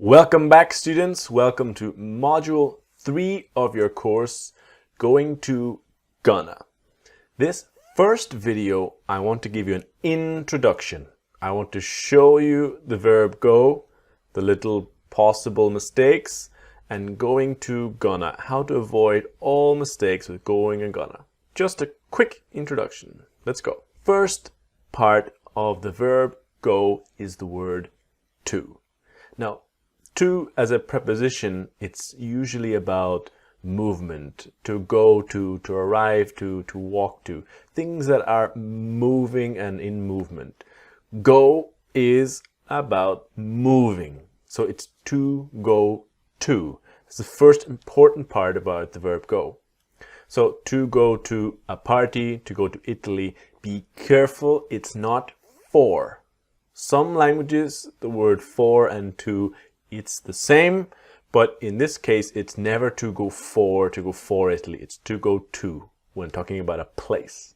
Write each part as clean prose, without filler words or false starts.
Welcome back, students. Welcome to module 3 of your course, Going to Gonna. This first video, I want to give you an introduction. I want to show you the verb go, the little possible mistakes, and going to gonna, how to avoid all mistakes with going and gonna. Just a quick introduction. Let's go. First part of the verb go is the word to. Now, to as a preposition, it's usually about movement, to go to arrive to walk to, things that are moving and in movement. Go is about moving, so it's to go to. It's the first important part about the verb go. So to go to a party, to go to Italy, be careful, it's not for. Some languages, the word for and to, it's the same, but in this case, it's never to go for Italy. It's to go to when talking about a place.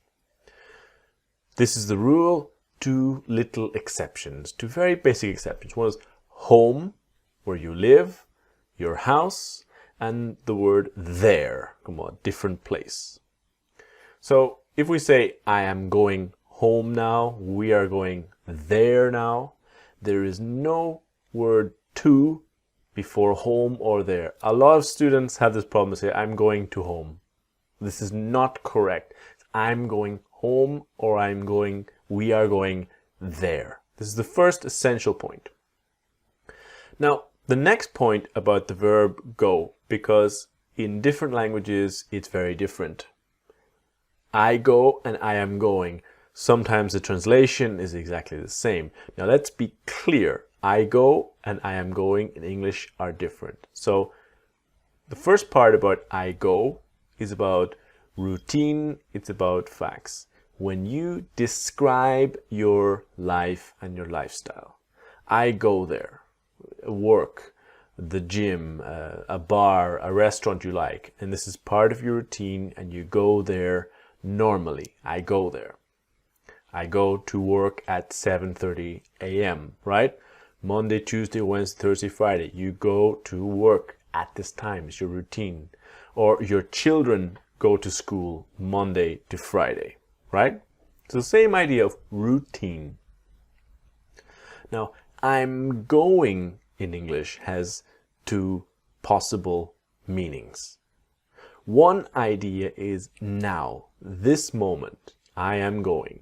This is the rule. Two little exceptions, two very basic exceptions. One is home, where you live, your house, and the word there. Come on, different place. So if we say, I am going home now, we are going there now, there is no word to before home or there. A lot of students have this problem. They say, I'm going to home. This is not correct. I'm going home or we are going there. This is the first essential point. Now, the next point about the verb go, because in different languages, it's very different. I go and I am going. Sometimes the translation is exactly the same. Now, let's be clear. I go and I am going in English are different. So the first part about I go is about routine, it's about facts. When you describe your life and your lifestyle, I go there, work, the gym, a bar, a restaurant you like, and this is part of your routine and you go there normally. I go there. I go to work at 7:30 a.m., right? Monday, Tuesday, Wednesday, Thursday, Friday. You go to work at this time. It's your routine. Or your children go to school Monday to Friday, right? It's the same idea of routine. Now, I'm going in English has two possible meanings. One idea is now, this moment, I am going.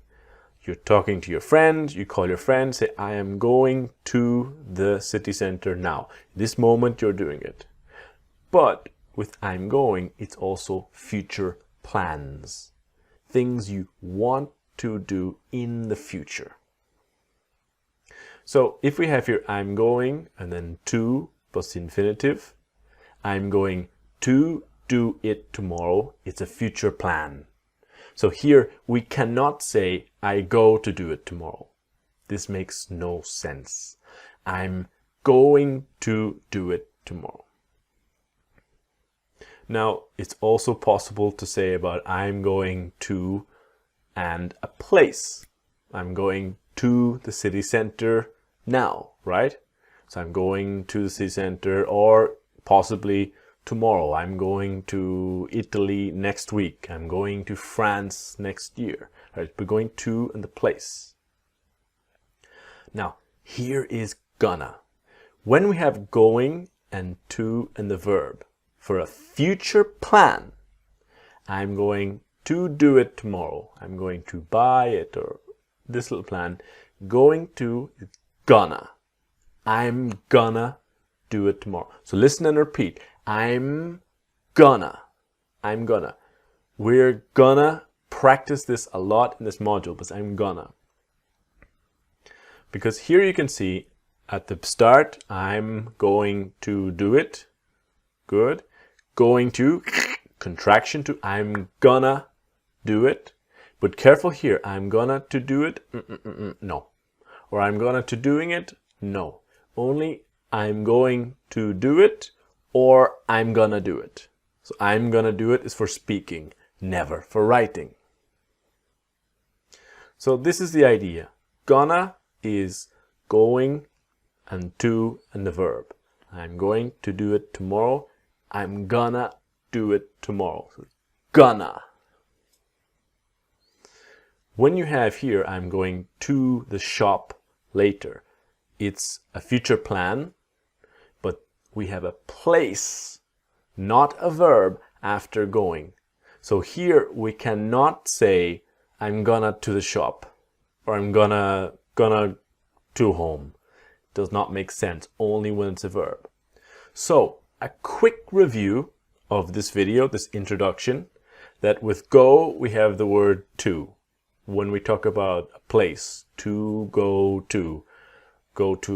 You're talking to your friend, you call your friend, say, I am going to the city center now. This moment you're doing it. But with I'm going, it's also future plans. Things you want to do in the future. So if we have here I'm going and then to plus infinitive, I'm going to do it tomorrow. It's a future plan. So here we cannot say, I go to do it tomorrow. This makes no sense. I'm going to do it tomorrow. Now, it's also possible to say about I'm going to and a place. I'm going to the city center now, right? So I'm going to the city center, or possibly tomorrow, I'm going to Italy next week. I'm going to France next year. Right? We're going to and the place. Now, here is gonna. When we have going and to and the verb for a future plan, I'm going to do it tomorrow. I'm going to buy it, or this little plan. Going to is gonna. I'm gonna do it tomorrow. So listen and repeat. I'm gonna. We're gonna practice this a lot in this module, but I'm gonna. Because here you can see at the start, I'm going to do it. Good. Going to, contraction to, I'm gonna do it. But careful here, I'm gonna to do it, no. Or I'm gonna to doing it, no. Only I'm going to do it, or I'm gonna do it. So I'm gonna do it is for speaking, never for writing. So this is the idea. Gonna is going and to and the verb. I'm going to do it tomorrow. I'm gonna do it tomorrow. So, gonna. When you have here, I'm going to the shop later, it's a future plan, but we have a place, not a verb after going. So here we cannot say, I'm gonna to the shop, or I'm gonna to home. Does not make sense, only when it's a verb. So a quick review of this video, this introduction, that with go we have the word to. When we talk about a place, to go to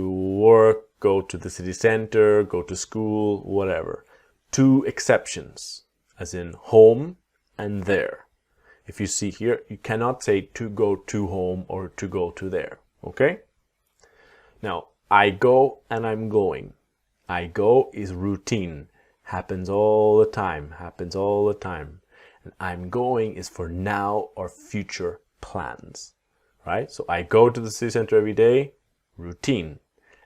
work, go to the city center, go to school, whatever. Two exceptions, as in home and there. If you see here, you cannot say to go to home or to go to there, okay? Now, I go and I'm going. I go is routine, happens all the time, happens all the time. And I'm going is for now or future plans, right? So I go to the city center every day, routine.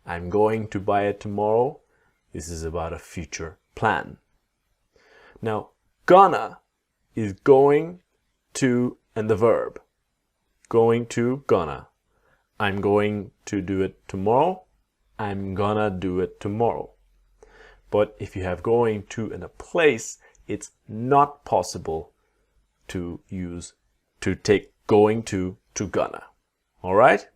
I'm going to buy it tomorrow. This is about a future plan. Now, gonna is going to and the verb. Going to, gonna. I'm going to do it tomorrow. I'm gonna do it tomorrow. But if you have going to and a place, it's not possible to use to take going to gonna. All right?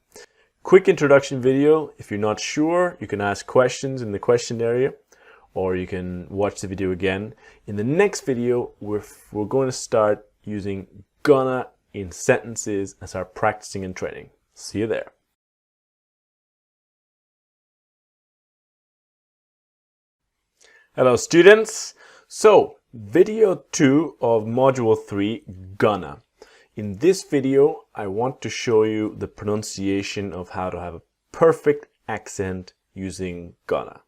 Quick introduction video. If you're not sure, you can ask questions in the question area, or you can watch the video again. In the next video, we're going to start using gonna in sentences as our practicing and training. See you there. Hello students. So video 2 of module 3, gonna. In this video, I want to show you the pronunciation of how to have a perfect accent using gonna.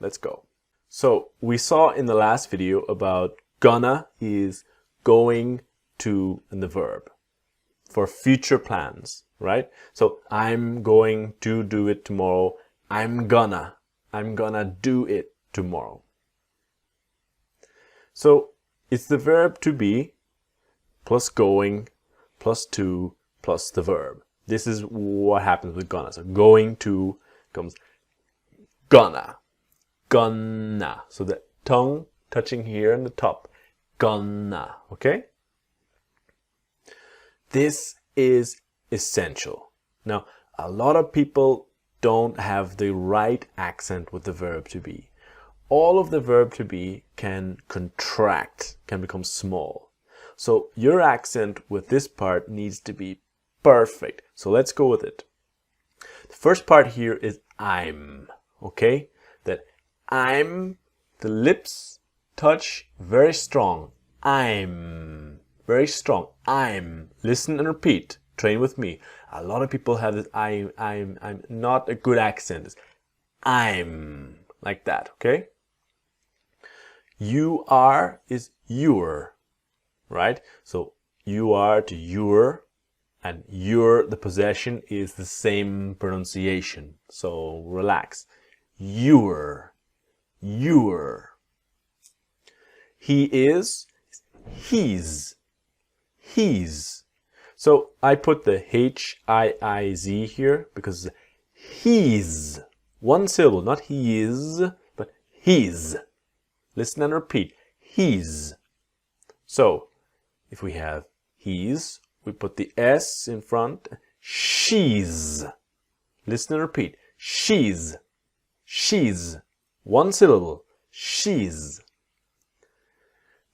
Let's go. So we saw in the last video about gonna is going to and the verb for future plans, right? So I'm going to do it tomorrow. I'm gonna do it tomorrow. So it's the verb to be plus going plus to plus the verb. This is what happens with gonna. So going to comes gonna. Gonna. So the tongue touching here on the top. Gonna. Okay? This is essential. Now, a lot of people don't have the right accent with the verb to be. All of the verb to be can contract, can become small. So your accent with this part needs to be perfect. So let's go with it. The first part here is I'm, okay? That I'm, the lips touch very strong. I'm, very strong. I'm, listen and repeat. Train with me. A lot of people have this I'm not a good accent. It's I'm, like that, okay? You are is your, right? So you are to your, and your, the possession, is the same pronunciation. So relax. Your. He is he's. So I put the H-I-I-Z here because he's. One syllable, not he is, but he's. Listen and repeat. He's. So if we have he's, we put the S in front. She's. Listen and repeat. She's. One syllable. She's.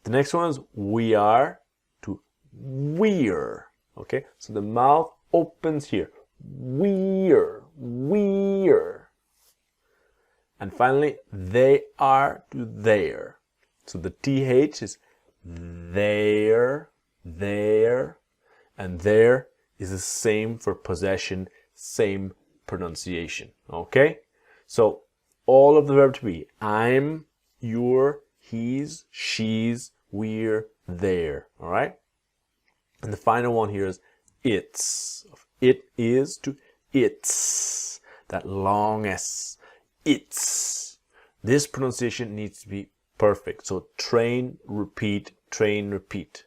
The next one is we are to we're. Okay, so the mouth opens here. We're. And finally, they are to their. So the TH is their, and there is the same for possession, same pronunciation. Okay? So all of the verb to be, I'm, you're, he's, she's, we're, there. All right? And the final one here is it's. It is to its. That long S. It's. This pronunciation needs to be perfect. So train, repeat, train, repeat.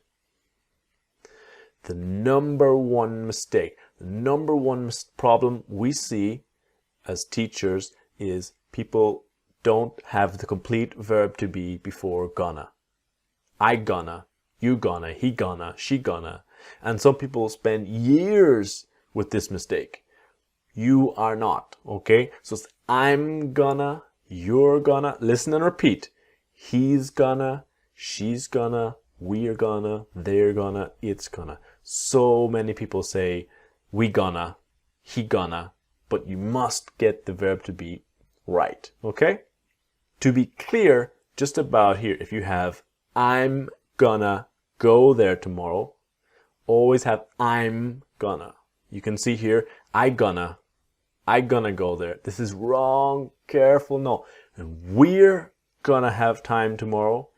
The number one mistake, the number one problem we see as teachers is people don't have the complete verb to be before gonna. I gonna, you gonna, he gonna, she gonna. And some people spend years with this mistake. You are not, okay? So it's I'm gonna, you're gonna, listen and repeat. He's gonna, she's gonna, we're gonna, they're gonna, it's gonna. So many people say we gonna, he gonna, but you must get the verb to be right, okay? To be clear, just about here, if you have I'm gonna go there tomorrow, always have I'm gonna. You can see here, I gonna go there. This is wrong, careful, no. And we're gonna have time tomorrow.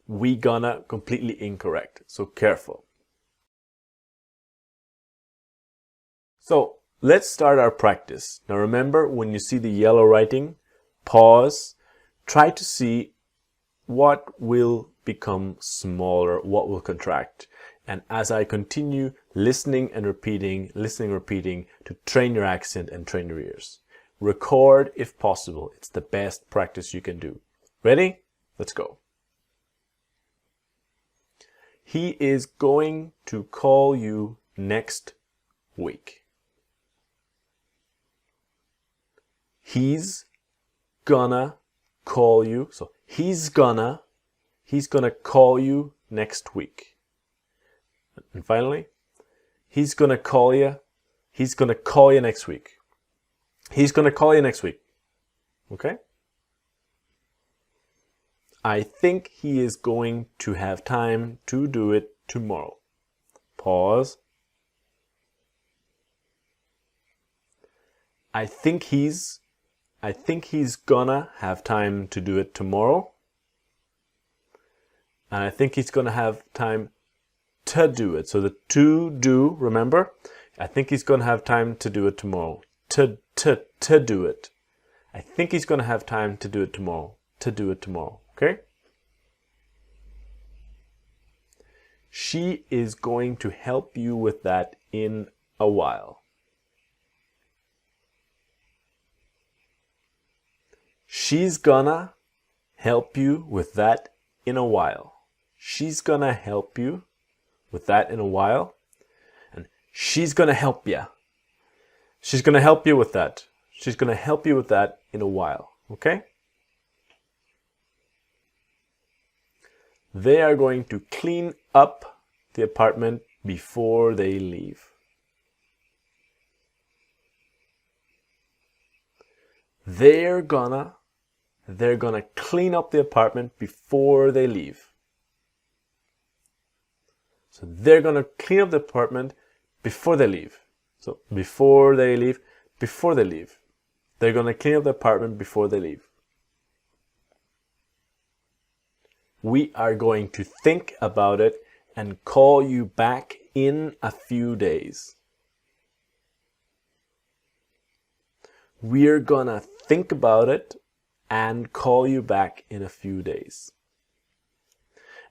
We gonna, completely incorrect, so careful. So let's start our practice. Now remember, when you see the yellow writing, pause, try to see what will become smaller, what will contract. And as I continue listening and repeating to train your accent and train your ears. Record if possible. It's the best practice you can do. Ready? Let's go. He is going to call you next week. He's gonna call you. So he's gonna call you next week. And finally, he's gonna call you next week. He's gonna call you next week. Okay? I think he is going to have time to do it tomorrow. Pause. I think he's gonna have time to do it tomorrow. And I think he's gonna have time to do it. So the to do, remember? I think he's gonna have time to do it tomorrow. To do it. I think he's gonna have time to do it tomorrow. To do it tomorrow. Okay? She is going to help you with that in a while. She's gonna help you with that in a while. She's gonna help you with that in a while. And she's gonna help you. She's gonna help you with that. She's gonna help you with that in a while. Okay? They are going to clean up the apartment before they leave. They're gonna clean up the apartment before they leave. So they're gonna clean up the apartment before they leave. So before they leave. They're gonna clean up the apartment before they leave. We are going to think about it and call you back in a few days. We're gonna think about it and call you back in a few days.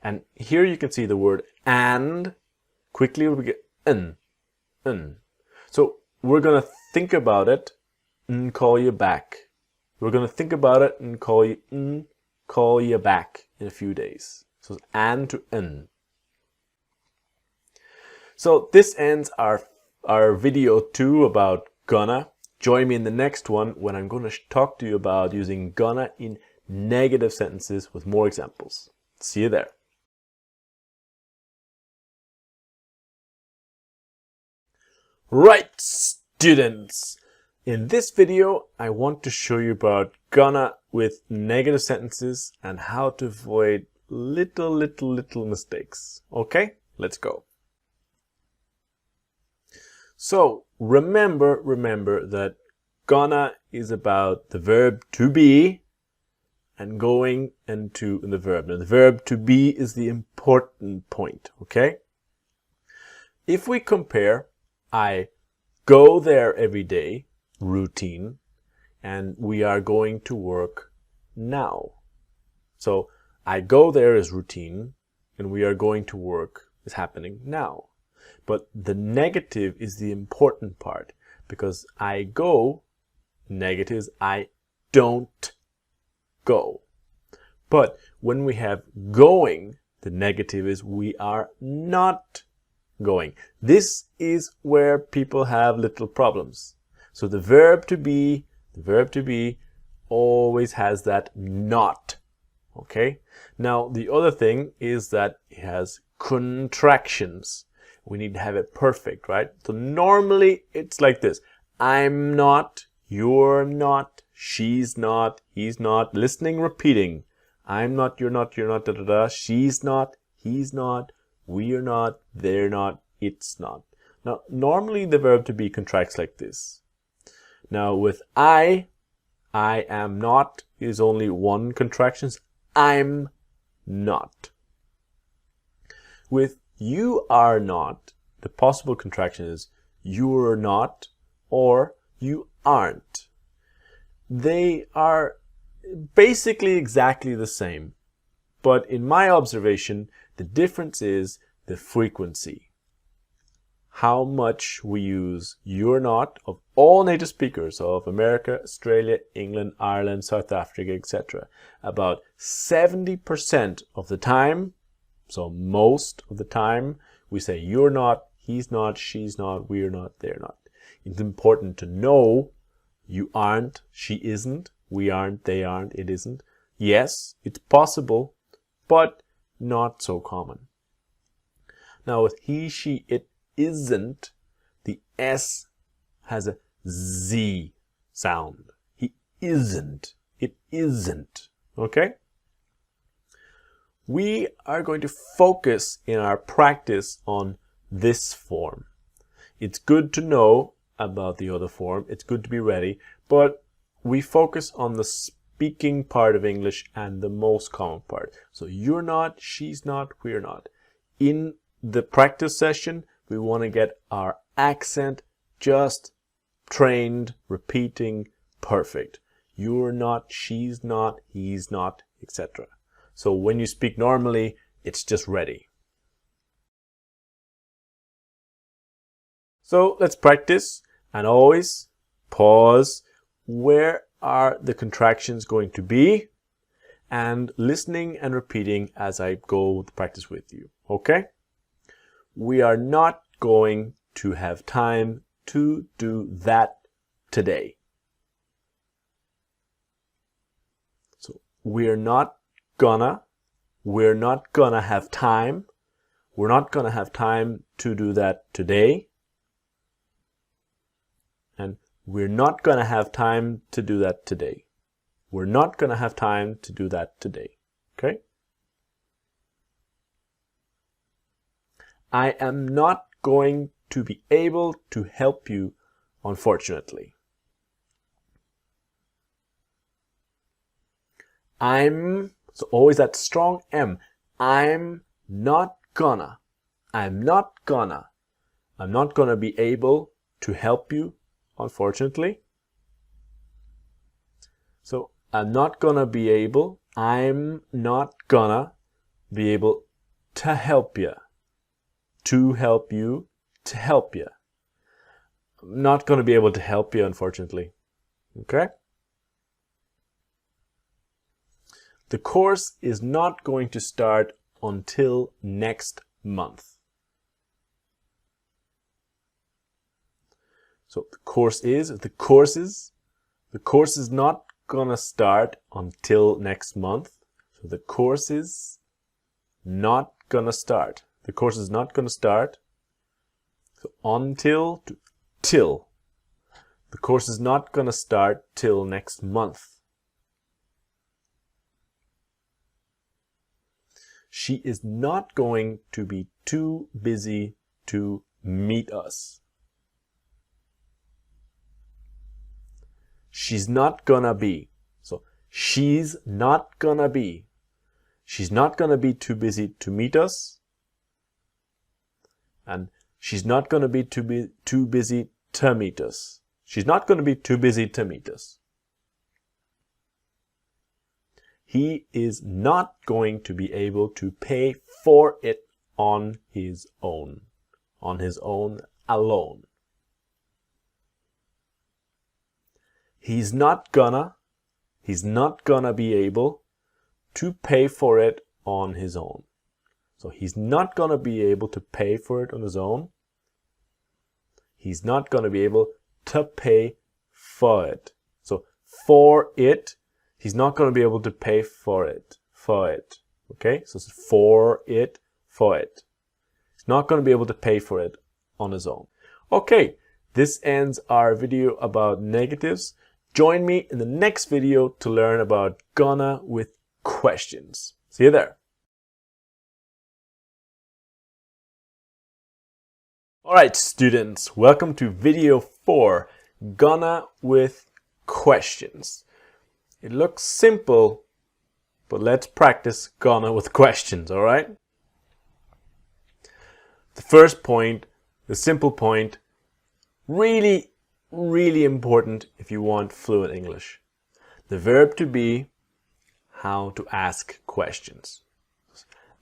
And here you can see the word and. Quickly we get n. So we're gonna think about it and call you back. We're gonna think about it and call you back in a few days. So and to n. So this ends our video 2 about gonna. Join me in the next one when I'm going to talk to you about using gonna in negative sentences with more examples. See you there. Right, students. In this video, I want to show you about gonna with negative sentences and how to avoid little mistakes. Okay, let's go. So remember that gonna is about the verb to be and going into the verb. Now the verb to be is the important point, okay? If we compare I go there every day, routine, and we are going to work now. So I go there is routine, and we are going to work is happening now. But the negative is the important part, because I go, negative is I don't go. But when we have going, the negative is we are not going. This is where people have little problems. So the verb to be always has that not. Okay? Now, the other thing is that it has contractions. We need to have it perfect, right? So normally it's like this. I'm not, you're not, she's not, he's not. Listening, repeating. I'm not, you're not, da da da. She's not, he's not, we're not, they're not, it's not. Now, normally the verb to be contracts like this. Now, with I am not is only one contraction. I'm not. With you are not, the possible contraction is you're not or you aren't. They are basically exactly the same, but in my observation, the difference is the frequency. How much we use you're not of all native speakers of America, Australia, England, Ireland, South Africa, etc. About 70% of the time, so most of the time, we say you're not, he's not, she's not, we're not, they're not. It's important to know you aren't, she isn't, we aren't, they aren't, it isn't. Yes, it's possible, but not so common. Now with he, she, it isn't, the S has a Z sound. He isn't. It isn't. Okay? We are going to focus in our practice on this form. It's good to know about the other form. It's good to be ready, but we focus on the speaking part of English and the most common part. So you're not, she's not, we're not. In the practice session, we want to get our accent just trained, repeating, perfect. You're not, she's not, he's not, etc. So when you speak normally, it's just ready. So let's practice, and always pause. Where are the contractions going to be? And listening and repeating as I go to practice with you. Okay? We are not going to have time to do that today. So we're not gonna have time. We're not gonna have time to do that today. And we're not gonna have time to do that today. We're not gonna have time to do that today. Okay? I am not going to be able to help you, unfortunately. So always that strong M. I'm not gonna be able to help you, unfortunately. So I'm not gonna be able to help you. To help you, to help you. I'm not going to be able to help you, unfortunately. Okay? The course is not going to start until next month. So the course is not going to start until next month. So the course is not going to start. The course is not going to start. So until to till. The course is not going to start till next month. She is not going to be too busy to meet us. She's not gonna be. So she's not gonna be. She's not gonna be too busy to meet us. And she's not going to be too busy to meet us. She's not going to be too busy to meet us. he is not going to be able to pay for it on his own alone. He's not gonna be able to pay for it on his own. So he's not gonna be able to pay for it on his own. He's not gonna be able to pay for it. So for it, he's not gonna be able to pay for it. Okay, so it's for it. He's not gonna be able to pay for it on his own. Okay, this ends our video about negatives. Join me in the next video to learn about gonna with questions. See you there. Alright students, welcome to video 4, gonna with questions. It looks simple, but let's practice gonna with questions, alright? The first point, the simple point, really important if you want fluent English. The verb to be, how to ask questions.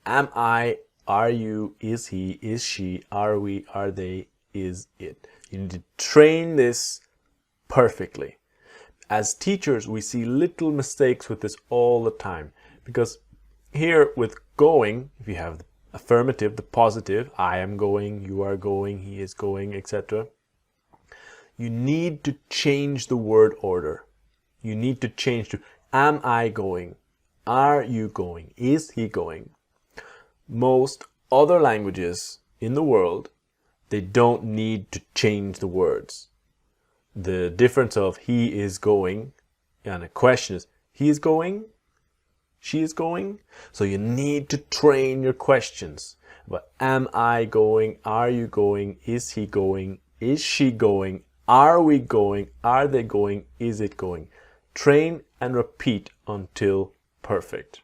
Am I, are you, is he, is she, are we, are they, is it. You need to train this perfectly. As teachers, we see little mistakes with this all the time. Because here with going, if you have the affirmative, the positive, I am going, you are going, he is going, etc. You need to change the word order. You need to change to am I going? Are you going? Is he going? Most other languages in the world, they don't need to change the words. The difference of he is going and a question is he is going? She is going? So you need to train your questions. But am I going? Are you going? Is he going? Is she going? Are we going? Are they going? Is it going? Train and repeat until perfect.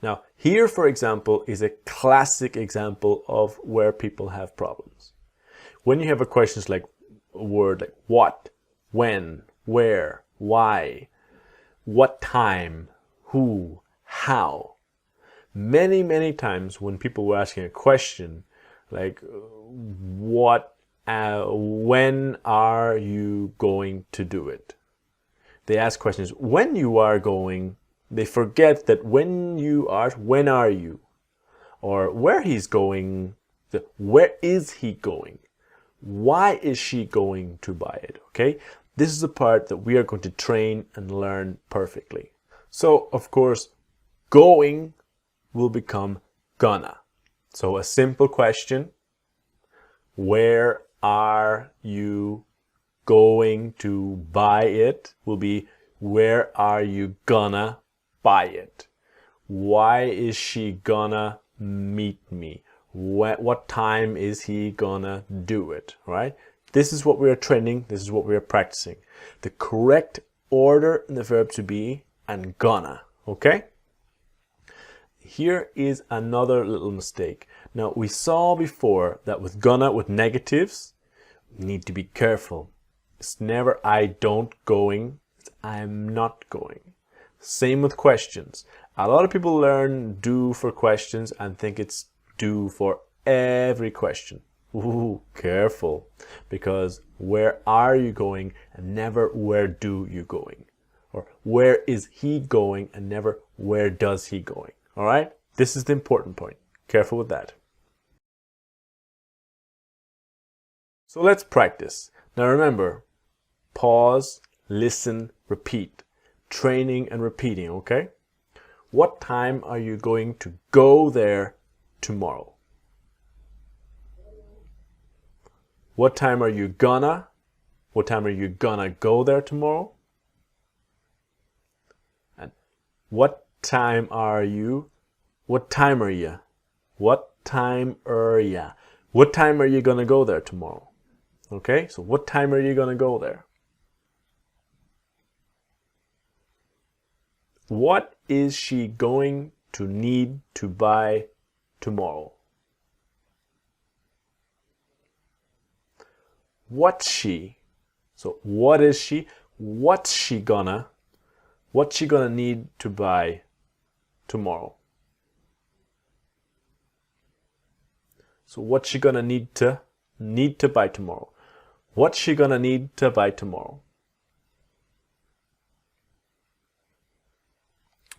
Now, here, for example, is a classic example of where people have problems. When you have a question like a word like what, when, where, why, what time, who, how. Many times when people were asking a question like what, when are you going to do it? They ask questions when you are going. They forget that when are you? Or where he's going, where is he going? Why is she going to buy it? Okay, this is the part that we are going to train and learn perfectly. So, of course, going will become gonna. So a simple question, where are you going to buy it, will be where are you gonna buy it? Why is she gonna meet me? What time is he gonna do it? Right? This is what we are training. This is what we are practicing. The correct order in the verb to be and gonna. Okay? Here is another little mistake. Now, we saw before that with gonna, with negatives, we need to be careful. It's never I don't going, it's I'm not going. Same with questions. A lot of people learn do for questions and think it's do for every question. Ooh, careful. Because where are you going and never where do you going? Or where is he going and never where does he going? All right? This is the important point. Careful with that. So let's practice. Now remember, pause, listen, repeat. Training and repeating, okay? What time are you going to go there tomorrow? What time are you gonna go there tomorrow? And what time are you gonna go there tomorrow? Okay, so what time are you gonna go there? What is she going to need to buy tomorrow? What's she? So what is she? What's she gonna? What's she gonna need to buy tomorrow? So what's she gonna need to buy tomorrow? What's she gonna need to buy tomorrow?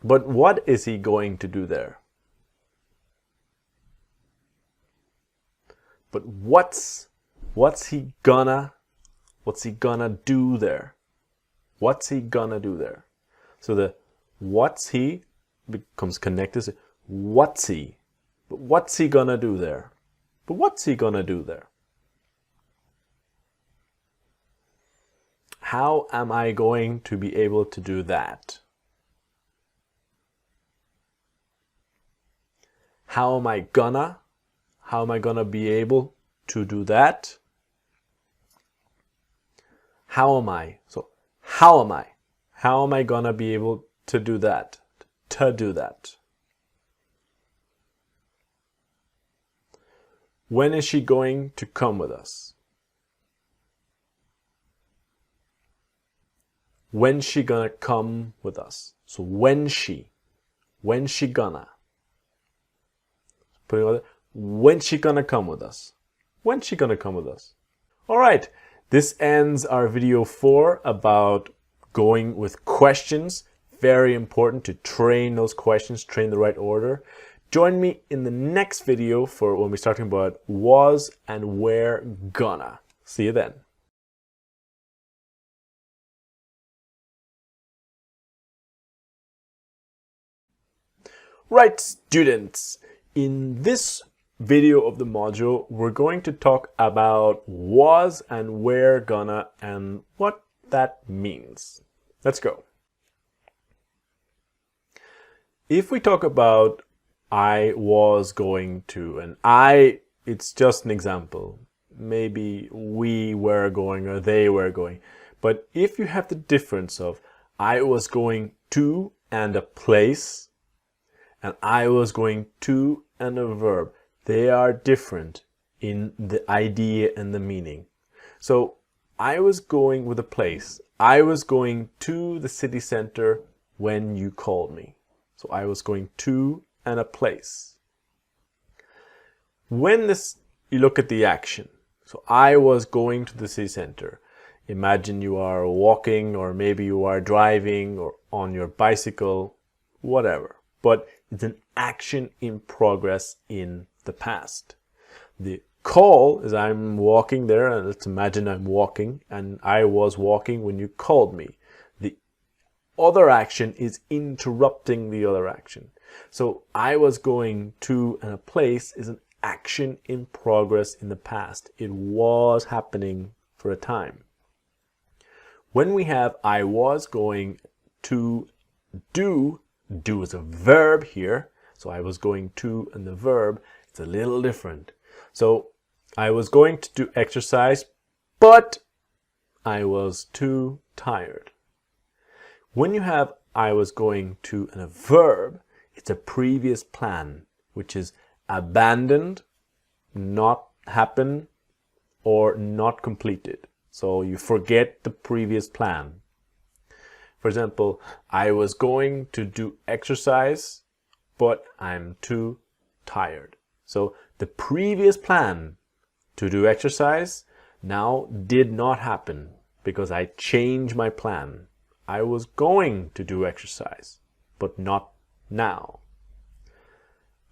But what is he going to do there? But what's he gonna do there? What's he gonna do there? So the what's he becomes connected to what's he. But what's he gonna do there? But what's he gonna do there? How am I going to be able to do that? How am I gonna be able to do that? How am I? So how am I? How am I gonna be able to do that? To do that. When is she going to come with us? When's she gonna come with us? So when's she gonna? When's she gonna come with us? When's she gonna come with us? All right, this ends our video 4 about going with questions. Very important to train those questions, train the right order. Join me in the next video for when we're talking about was and where gonna. See you then. Right, students, in this video of the module, we're going to talk about was and where gonna and what that means. Let's go. If we talk about I was going to, and it's just an example. Maybe we were going or they were going. But if you have the difference of I was going to and a place, and I was going to and a verb, they are different in the idea and the meaning. So I was going with a place. I was going to the city center when you called me. So I was going to and a place. When you look at the action. So I was going to the city center. Imagine you are walking, or maybe you are driving or on your bicycle, whatever. But it's an action in progress in the past. The call is I'm walking there, and let's imagine I'm walking and I was walking when you called me. The other action is interrupting the other action. So I was going to and a place is an action in progress in the past. It was happening for a time. When we have I was going to do is a verb here. So I was going to and the verb, it's a little different. So I was going to do exercise, but I was too tired. When you have I was going to and a verb, it's a previous plan, which is abandoned, not happen, or not completed. So you forget the previous plan. For example, I was going to do exercise, but I'm too tired. So the previous plan to do exercise now did not happen because I changed my plan. I was going to do exercise, but not now.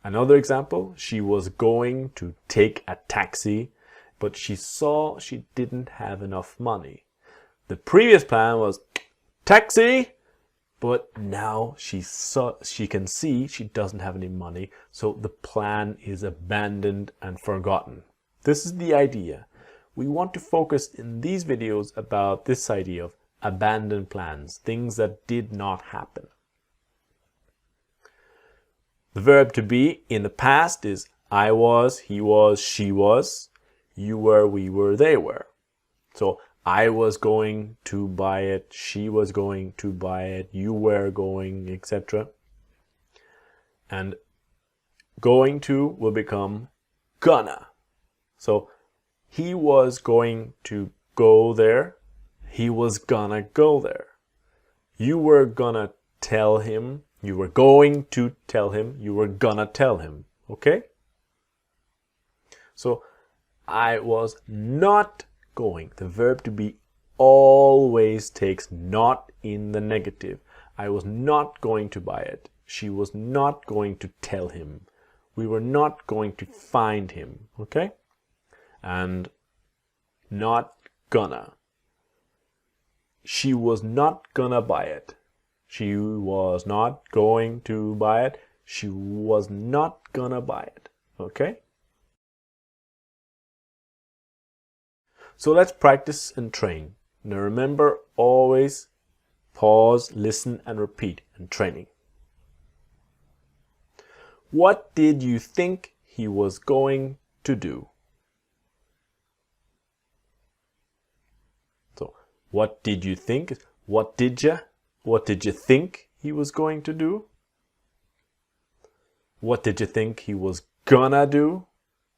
Another example, she was going to take a taxi, but she saw she didn't have enough money. The previous plan was taxi, but now she can see she doesn't have any money, so the plan is abandoned and forgotten. This is the idea. We want to focus in these videos about this idea of abandoned plans, things that did not happen. The verb to be in the past is I was, he was, she was, you were, we were, they were. So I was going to buy it, she was going to buy it, you were going, etc. And going to will become gonna. So he was going to go there, he was gonna go there. You were gonna tell him. You were going to tell him. You were gonna tell him. Okay? So, I was not going. The verb to be always takes not in the negative. I was not going to buy it. She was not going to tell him. We were not going to find him. Okay? And not gonna. She was not gonna buy it. She was not going to buy it. She was not gonna buy it. Okay? So let's practice and train. Now remember, always pause, listen, and repeat in training. What did you think he was going to do? So, what did you think? What did you think he was going to do? What did you think he was gonna do?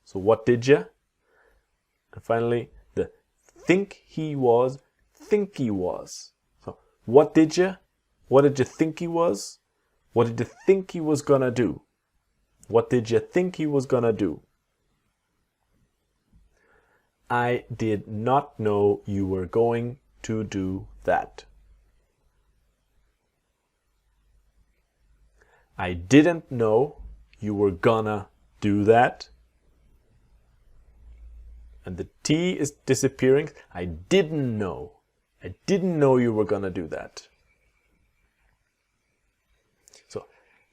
So, what did you? And finally, the think he was. So, what did you? What did you think he was? What did you think he was gonna do? What did you think he was gonna do? I did not know you were going to do that. I didn't know you were gonna do that. And the T is disappearing. I didn't know. I didn't know you were gonna do that. So,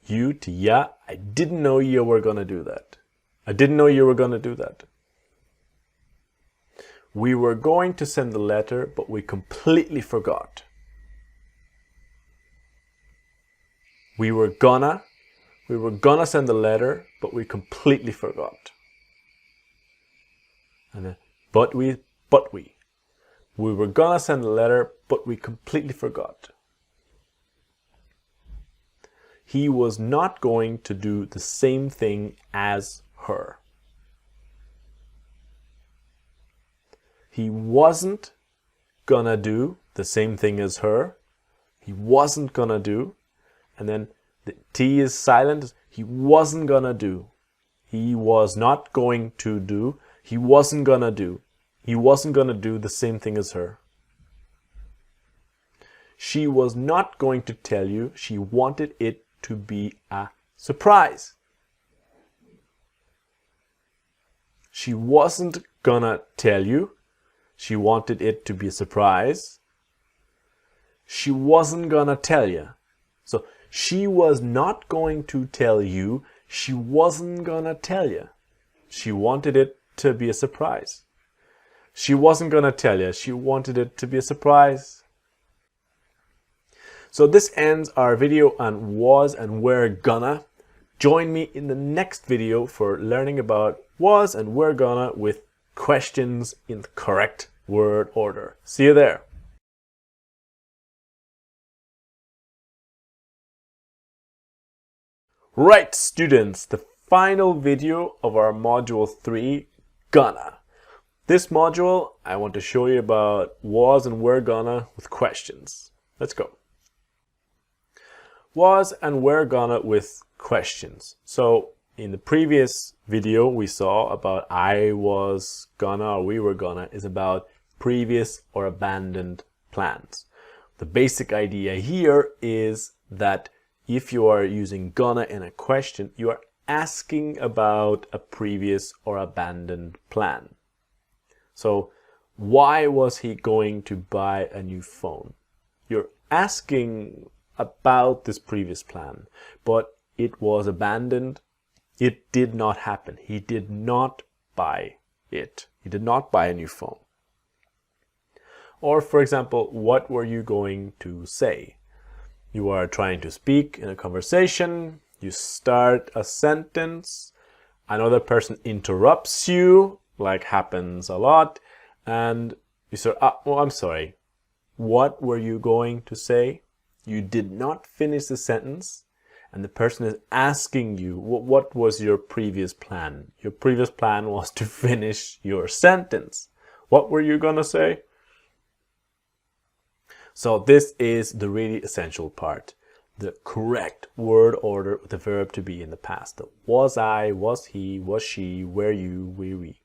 you to ya, I didn't know you were gonna do that. I didn't know you were gonna do that. We were going to send the letter, but we completely forgot. We were gonna send the letter, but we completely forgot. And then, but we. We were gonna send the letter, but we completely forgot. He was not going to do the same thing as her. He wasn't gonna do the same thing as her. He wasn't gonna do. And then the T is silent. He wasn't gonna do. He was not going to do. He wasn't gonna do. He wasn't gonna do the same thing as her. She was not going to tell you. She wanted it to be a surprise. She wasn't gonna tell you. She wanted it to be a surprise. She wasn't gonna tell you. So she was not going to tell you. She wasn't gonna tell you. She wanted it to be a surprise. She wasn't gonna tell you. She wanted it to be a surprise. So this ends our video on was and were gonna. Join me in the next video for learning about was and were gonna with questions in the correct word order. See you there. Right, students, the final video of our module 3, gonna. This module, I want to show you about was and were gonna with questions. Let's go. Was and were gonna with questions. So in the previous video we saw about I was gonna or we were gonna is about previous or abandoned plans. The basic idea here is that if you are using gonna in a question, you are asking about a previous or abandoned plan. So why was he going to buy a new phone? You're asking about this previous plan, but it was abandoned. It did not happen. He did not buy it. He did not buy a new phone. Or for example, what were you going to say? You are trying to speak in a conversation. You start a sentence. Another person interrupts you, like happens a lot. And you say, oh, I'm sorry. What were you going to say? You did not finish the sentence. And the person is asking you, what was your previous plan? Your previous plan was to finish your sentence. What were you going to say? So this is the really essential part. The correct word order with the verb to be in the past. The was I, was he, was she, were you, were we.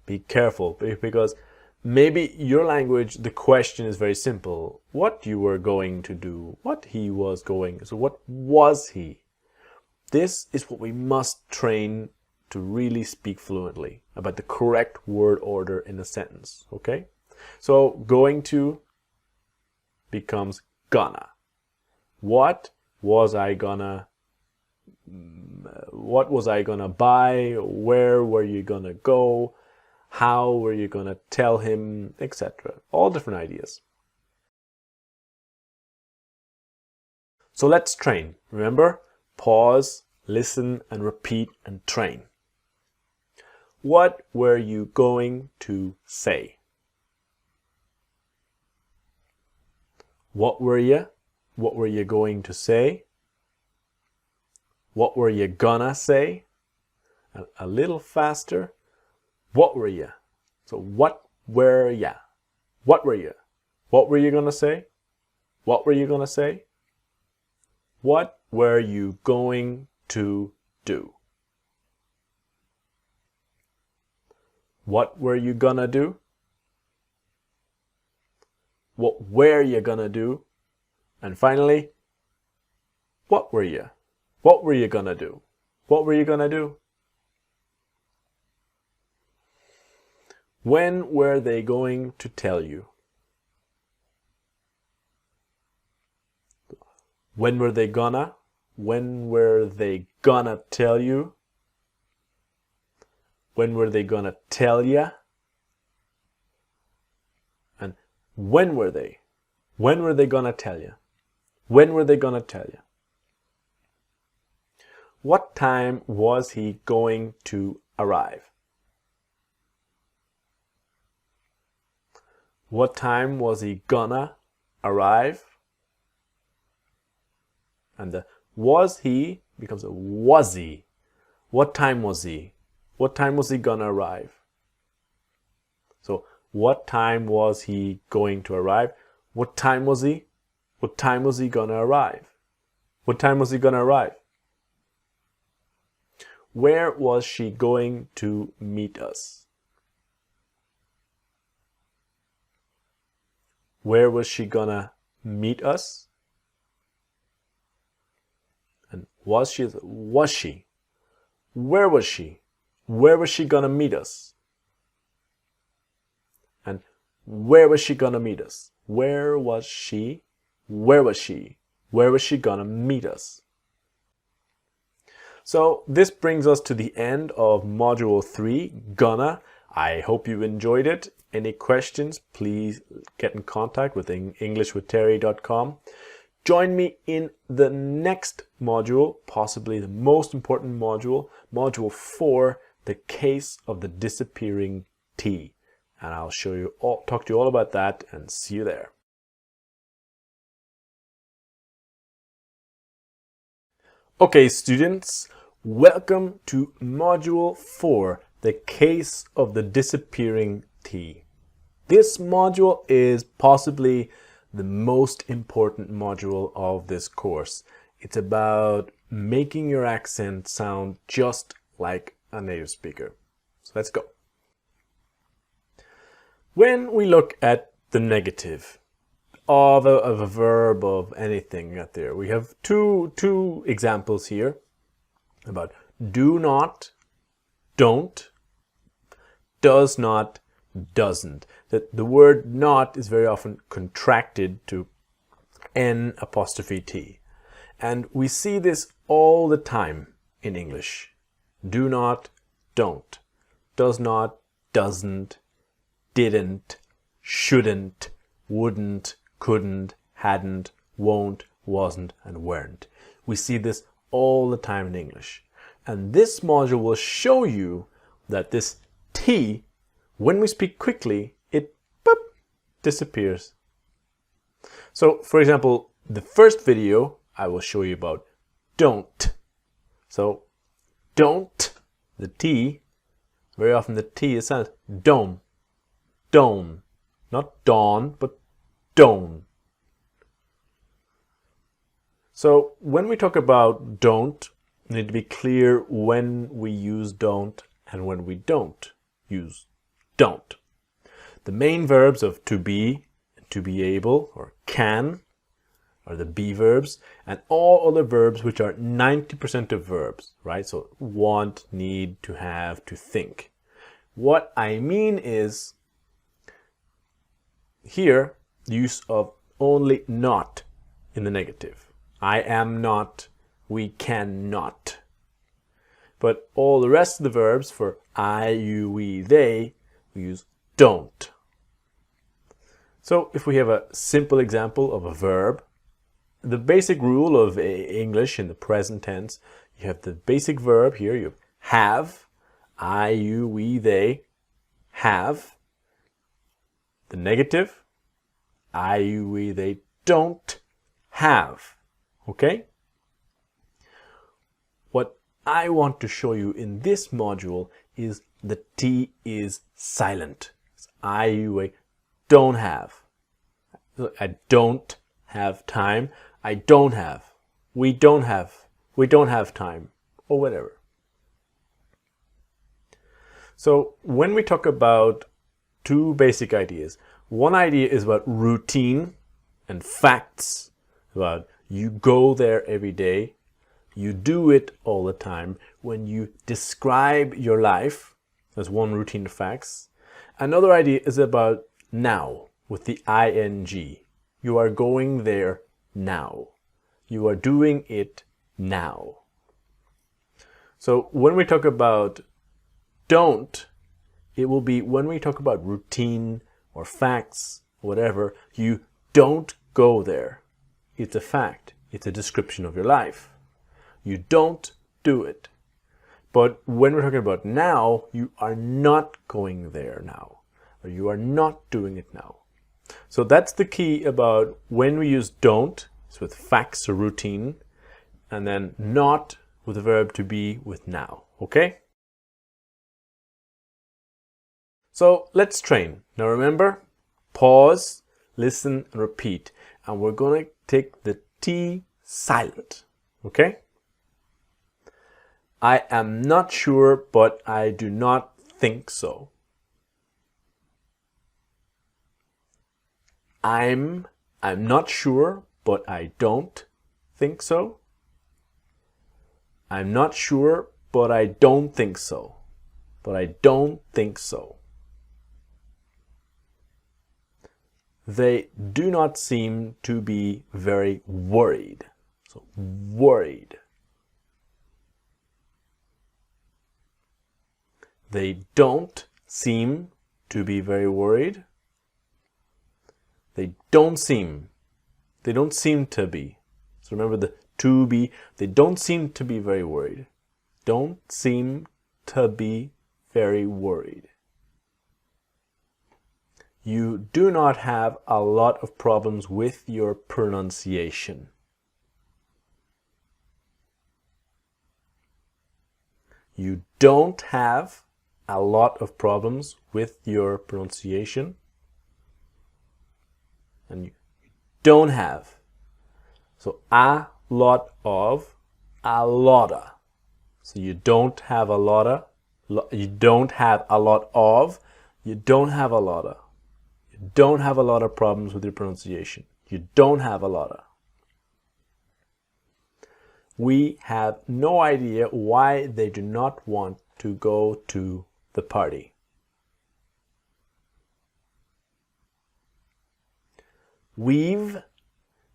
Be careful, because maybe your language, the question is very simple. What you were going to do, what he was going, so what was he? This is what we must train to really speak fluently about the correct word order in a sentence, okay? So going to becomes gonna. What was I gonna buy? Where were you gonna go? How were you gonna tell him, etc. All different ideas. So let's train. Remember, pause, listen, and repeat and train. What were you going to say? What were you? What were you going to say? What were you gonna say? A little faster. What were you? So what were ya? What were you? What were you gonna say? What were you gonna say? What were you going to do? What were you gonna do? What were you gonna do? And finally, what were you? What were you gonna do? What were you gonna do? When were they going to tell you? When were they gonna? When were they gonna tell you? When were they gonna tell ya? And when were they? When were they gonna tell you? When were they gonna tell you? What time was he going to arrive? What time was he gonna arrive? And the was he becomes a was he. What time was he? What time was he gonna arrive? So what time was he going to arrive? What time was he? What time was he gonna arrive? What time was he gonna arrive? Where was she going to meet us? Where was she gonna meet us? And was she? Was she? Where was she? Where was she gonna meet us? And where was she gonna meet us? Where was she? Where was she? Where was she gonna meet us? So this brings us to the end of Module 3, Gonna. I hope you enjoyed it. Any questions, please get in contact with englishwithterry.com. Join me in the next module, possibly the most important module, Module 4, the case of the disappearing T. And I'll talk to you all about that, and see you there. Okay, students, welcome to Module 4, the case of the disappearing T. This module is possibly the most important module of this course. It's about making your accent sound just like a native speaker. So let's go. When we look at the negative of a verb of anything out there, we have two examples here about do not, don't, does not, doesn't. That the word not is very often contracted to N''T. And we see this all the time in English. Do not, don't. Does not, doesn't. Didn't, shouldn't, wouldn't, couldn't, hadn't, won't, wasn't, and weren't. We see this all the time in English. And this module will show you that this T, when we speak quickly, it disappears. So, for example, the first video I will show you about don't. So, don't, the T, very often the T is sounded dome, dome, not dawn, but dome, So when we talk about don't, we need to be clear when we use don't and when we don't use don't. The main verbs of to be able, or can, are the be verbs, and all other verbs which are 90% of verbs, right? So want, need, to have, to think. What I mean is here, use of only not in the negative. I am not, we cannot. But all the rest of the verbs for I, you, we, they, we use don't. So if we have a simple example of a verb, the basic rule of English in the present tense, you have the basic verb here, you have, I, you, we, they, have. The negative, I, you, we, they don't have. Okay? What I want to show you in this module is the T is silent. It's I, you, we don't have. I don't have time. I don't have. We don't have time, or whatever. So when we talk about two basic ideas, one idea is about routine and facts, about you go there every day, you do it all the time. When you describe your life, that's one routine of facts. Another idea is about now, with the ing. You are going there now. You are doing it now. So when we talk about don't, it will be when we talk about routine or facts, whatever, you don't go there. It's a fact. It's a description of your life. You don't do it. But when we're talking about now, you are not going there now, or you are not doing it now. So that's the key about when we use don't, it's with facts or routine, and then not with the verb to be with now, okay? So let's train. Now remember, pause, listen, and repeat. And we're going to take the T silent, okay? I am not sure, but I do not think so. I'm not sure, but I don't think so. I'm not sure, but I don't think so. But I don't think so. They do not seem to be very worried. So, worried. They don't seem to be very worried. They don't seem to be. So remember the to be, they don't seem to be very worried. Don't seem to be very worried. You do not have a lot of problems with your pronunciation. You don't have a lot of problems with your pronunciation. And you don't have. So a lot of, a lotta. So you don't have a lotta, you don't have a lot of, you don't have a lotta. You don't have a lot of problems with your pronunciation. You don't have a lotta. We have no idea why they do not want to go to the party. We've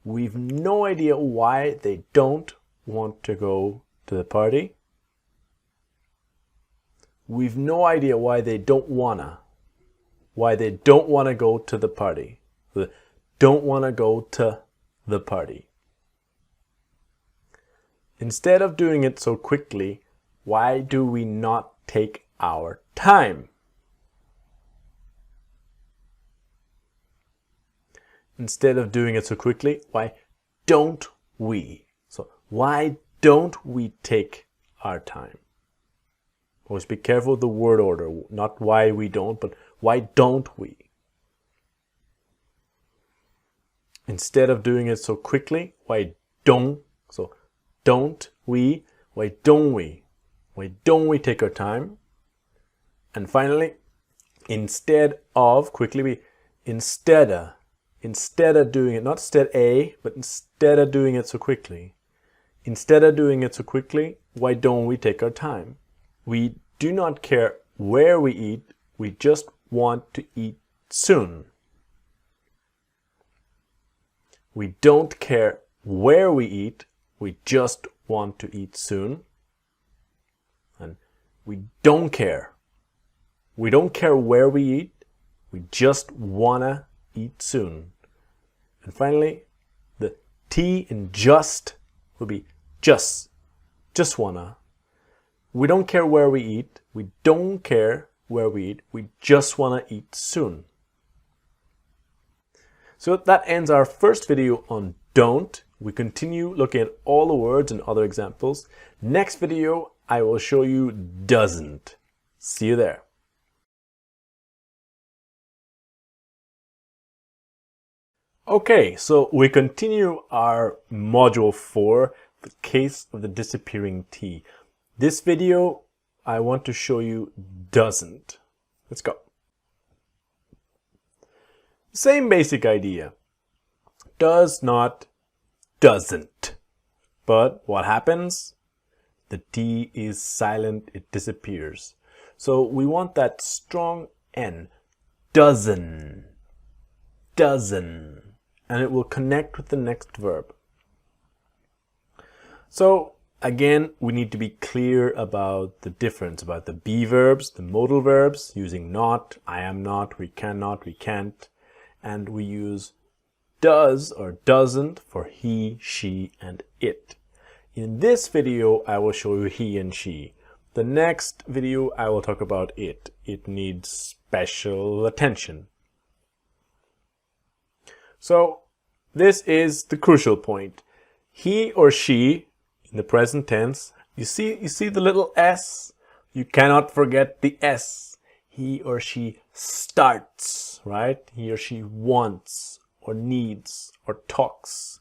no idea why they don't want to go to the party. We've no idea why they don't wanna. Why they don't want to go to the party. Don't want to go to the party. Instead of doing it so quickly, why do we not take our time? Instead of doing it so quickly, why don't we? So why don't we take our time? Always be careful with the word order, not why we don't, but why don't we? Instead of doing it so quickly, why don't So don't we, why don't we? Why don't we take our time? And finally, instead of, quickly, instead of doing it, not instead a, but instead of doing it so quickly. Instead of doing it so quickly, why don't we take our time? We do not care where we eat, we just want to eat soon. We don't care where we eat, we just want to eat soon. And we don't care. We don't care where we eat, we just wanna eat soon. And finally, the T in just will be just wanna. We don't care where we eat, we don't care where we eat, we just wanna eat soon. So that ends our first video on don't. We continue looking at all the words and other examples. Next video, I will show you doesn't. See you there. Okay, so we continue our module 4, the case of the disappearing T. This video, I want to show you doesn't. Let's go. Same basic idea. Does not, doesn't. But what happens? The T is silent, it disappears. So we want that strong N. Doesn't. Doesn't. And it will connect with the next verb. So again, we need to be clear about the difference, about the be verbs, the modal verbs, using not, I am not, we cannot, we can't. And we use does or doesn't for he, she, and it. In this video, I will show you he and she. The next video, I will talk about it. It needs special attention. So this is the crucial point. He or she, in the present tense, you see the little s? You cannot forget the s. He or she starts, right? He or she wants or needs or talks.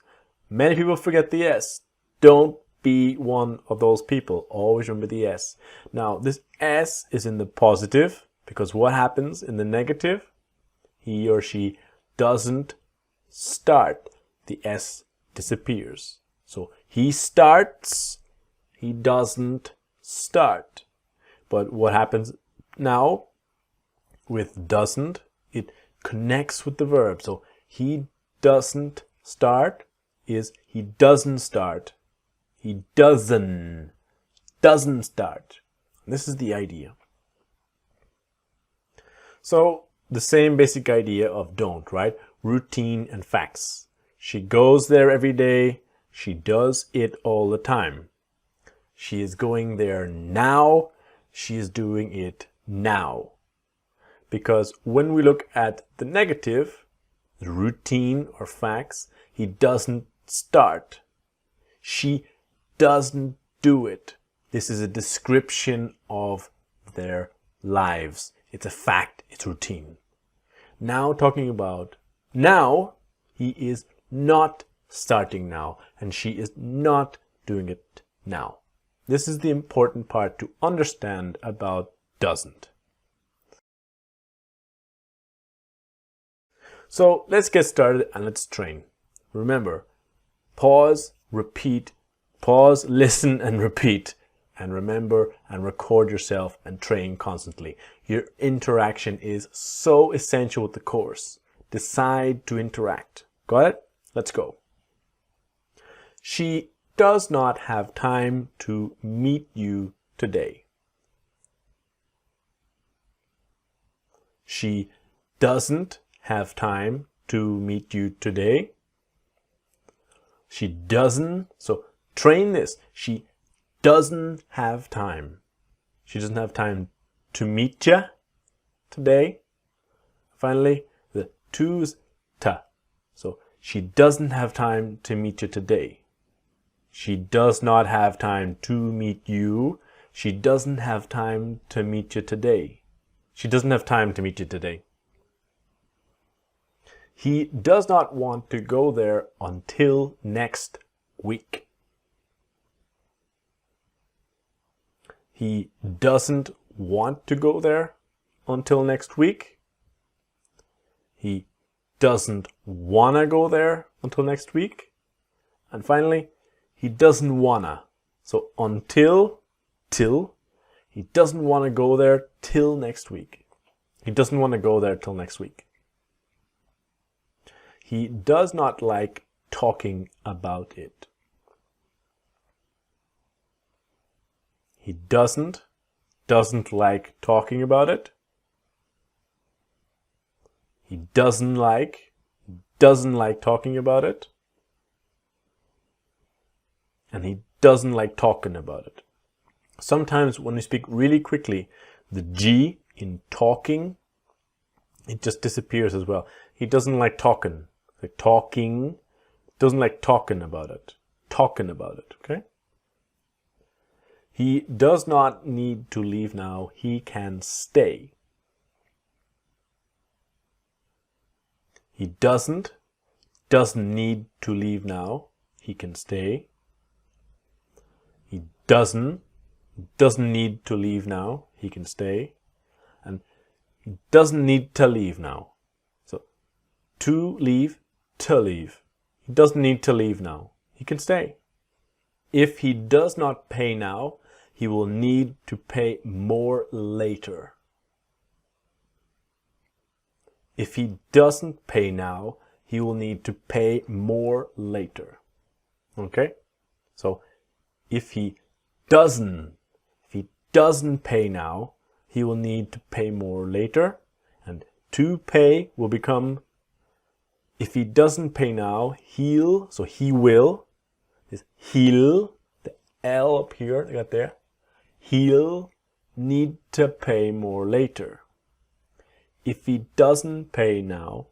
Many people forget the s. Don't be one of those people. Always remember the s. Now, this s is in the positive because what happens in the negative? He or she doesn't start. The s disappears. So he starts, he doesn't start. But what happens now with doesn't? It connects with the verb. So he doesn't start is he doesn't start. He doesn't start. This is the idea. So the same basic idea of don't, right? Routine and facts. She goes there every day. She does it all the time. She is going there now. She is doing it now. Because when we look at the negative, the routine or facts, he doesn't start. She doesn't do it. This is a description of their lives. It's a fact, it's routine. Now talking about now, he is not starting now, and she is not doing it now. This is the important part to understand about doesn't. So let's get started and let's train. Remember, pause, repeat, pause, listen and repeat. And remember and record yourself and train constantly. Your interaction is so essential with the course. Decide to interact. Got it? Let's go. She does not have time to meet you today. She doesn't have time to meet you today. She doesn't, so train this. She doesn't have time. She doesn't have time to meet you today. Finally, the to's ta. So she doesn't have time to meet you today. She does not have time to meet you. She doesn't have time to meet you today. She doesn't have time to meet you today. He does not want to go there until next week. He doesn't want to go there until next week. He doesn't wanna go there until next week. And finally, he doesn't wanna. So until, till, he doesn't want to go there till next week. He doesn't want to go there till next week. He does not like talking about it. He doesn't like talking about it. He doesn't like talking about it. And he doesn't like talking about it. Sometimes when we speak really quickly, the G in talking, it just disappears as well. He doesn't like talking. Like talking, doesn't like talking about it. Talking about it, okay? He does not need to leave now. He can stay. He doesn't need to leave now. He can stay. He doesn't need to leave now. He can stay. And he doesn't need to leave now. So to leave, to leave. He doesn't need to leave now. He can stay. If he does not pay now, he will need to pay more later. If he doesn't pay now, he will need to pay more later. Okay? So if he doesn't pay now, he will need to pay more later. And to pay will become, if he doesn't pay now, he'll, so he will, is he'll, the L up here, I got there, he'll need to pay more later. If he doesn't pay now,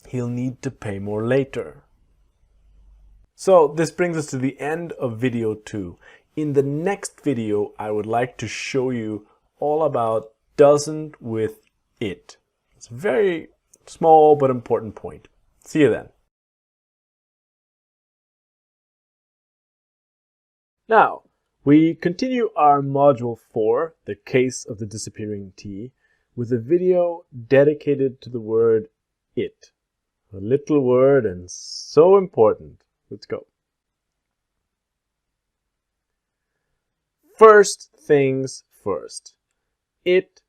he'll need to pay more later. So this brings us to the end of video 2. In the next video, I would like to show you all about doesn't with it. It's a very small but important point. See you then. Now, we continue our module 4, the case of the disappearing T, with a video dedicated to the word it. A little word and so important. Let's go. First things first. It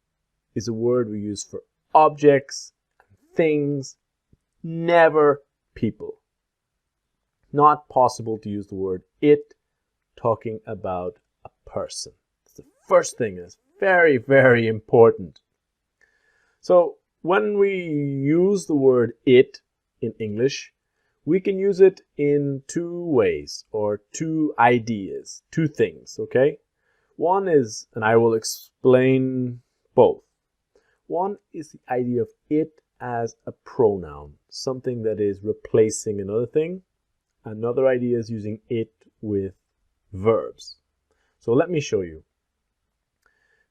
is a word we use for objects, things, never people. Not possible to use the word it talking about a person. It's the first thing. It's very, very important. So when we use the word it in English, we can use it in two ways or two ideas, two things, okay? One is, and I will explain both. One is the idea of it as a pronoun, something that is replacing another thing. Another idea is using it with verbs. So let me show you.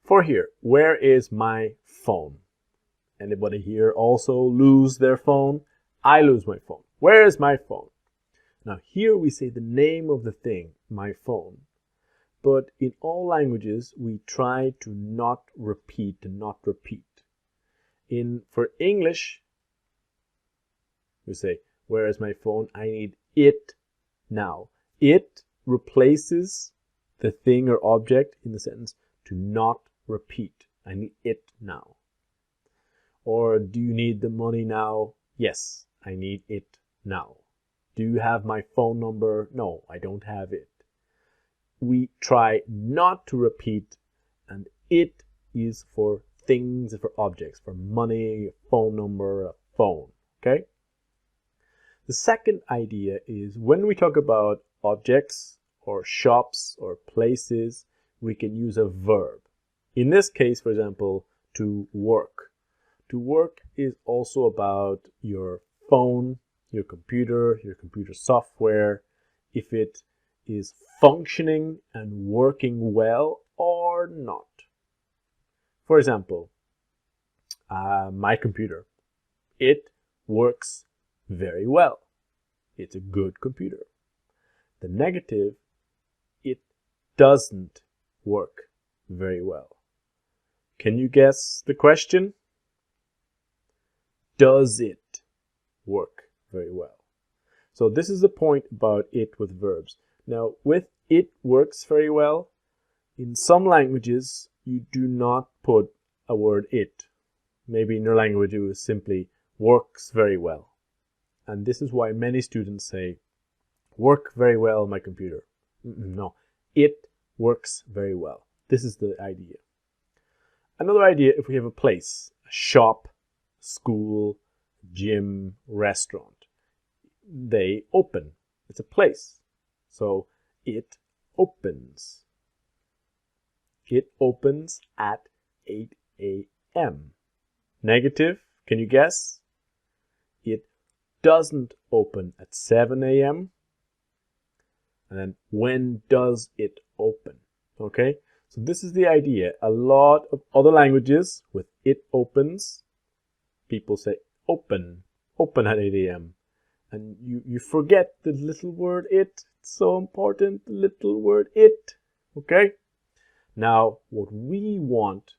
For here, where is my phone? Anybody here also lose their phone? I lose my phone. Where is my phone? Now here we say the name of the thing, my phone. But in all languages, we try to not repeat. For English, we say, where is my phone? I need it now. It replaces the thing or object in the sentence to not repeat. I need it now. Or do you need the money now? Yes, I need it now. Do you have my phone number? No, I don't have it. We try not to repeat, and it is for things, for objects, for money, a phone number, a phone, okay? The second idea is when we talk about objects or shops or places, we can use a verb. In this case, for example, to work. To work is also about your phone, your computer software, if it is functioning and working well or not. For example, my computer, it works very well. It's a good computer. The negative, it doesn't work very well. Can you guess the question? Does it work very well? So this is the point about it with verbs. Now, with it works very well, in some languages, you do not put a word it. Maybe in your language, it was simply works very well. And this is why many students say, work very well on my computer. No, it works very well. This is the idea. Another idea, if we have a place, a shop, school, gym, restaurant, they open. It's a place. So it opens. It opens at 8 a.m. Negative, can you guess? It doesn't open at 7 a.m. And then when does it open? Okay, so this is the idea. A lot of other languages with it opens, people say open at 8 a.m. And you forget the little word it. It's so important, the little word it. Okay, now what we want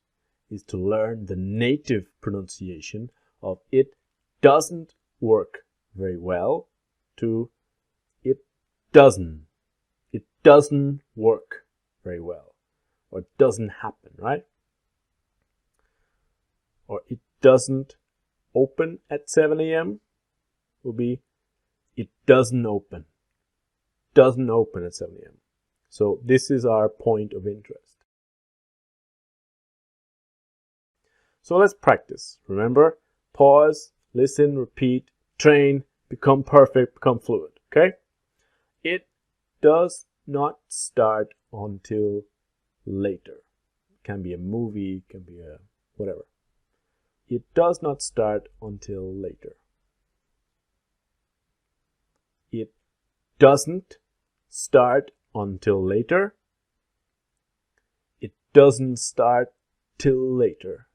is to learn the native pronunciation of it doesn't work very well to it doesn't work very well, or it doesn't happen, right? Or it doesn't open at 7 a.m. will be it doesn't open at 7 a.m. So this is our point of interest. So let's practice. Remember, pause, listen, repeat, train, become perfect, become fluent. Okay? It does not start until later. It can be a movie, it can be a whatever. It does not start until later. It doesn't start until later. It doesn't start till later.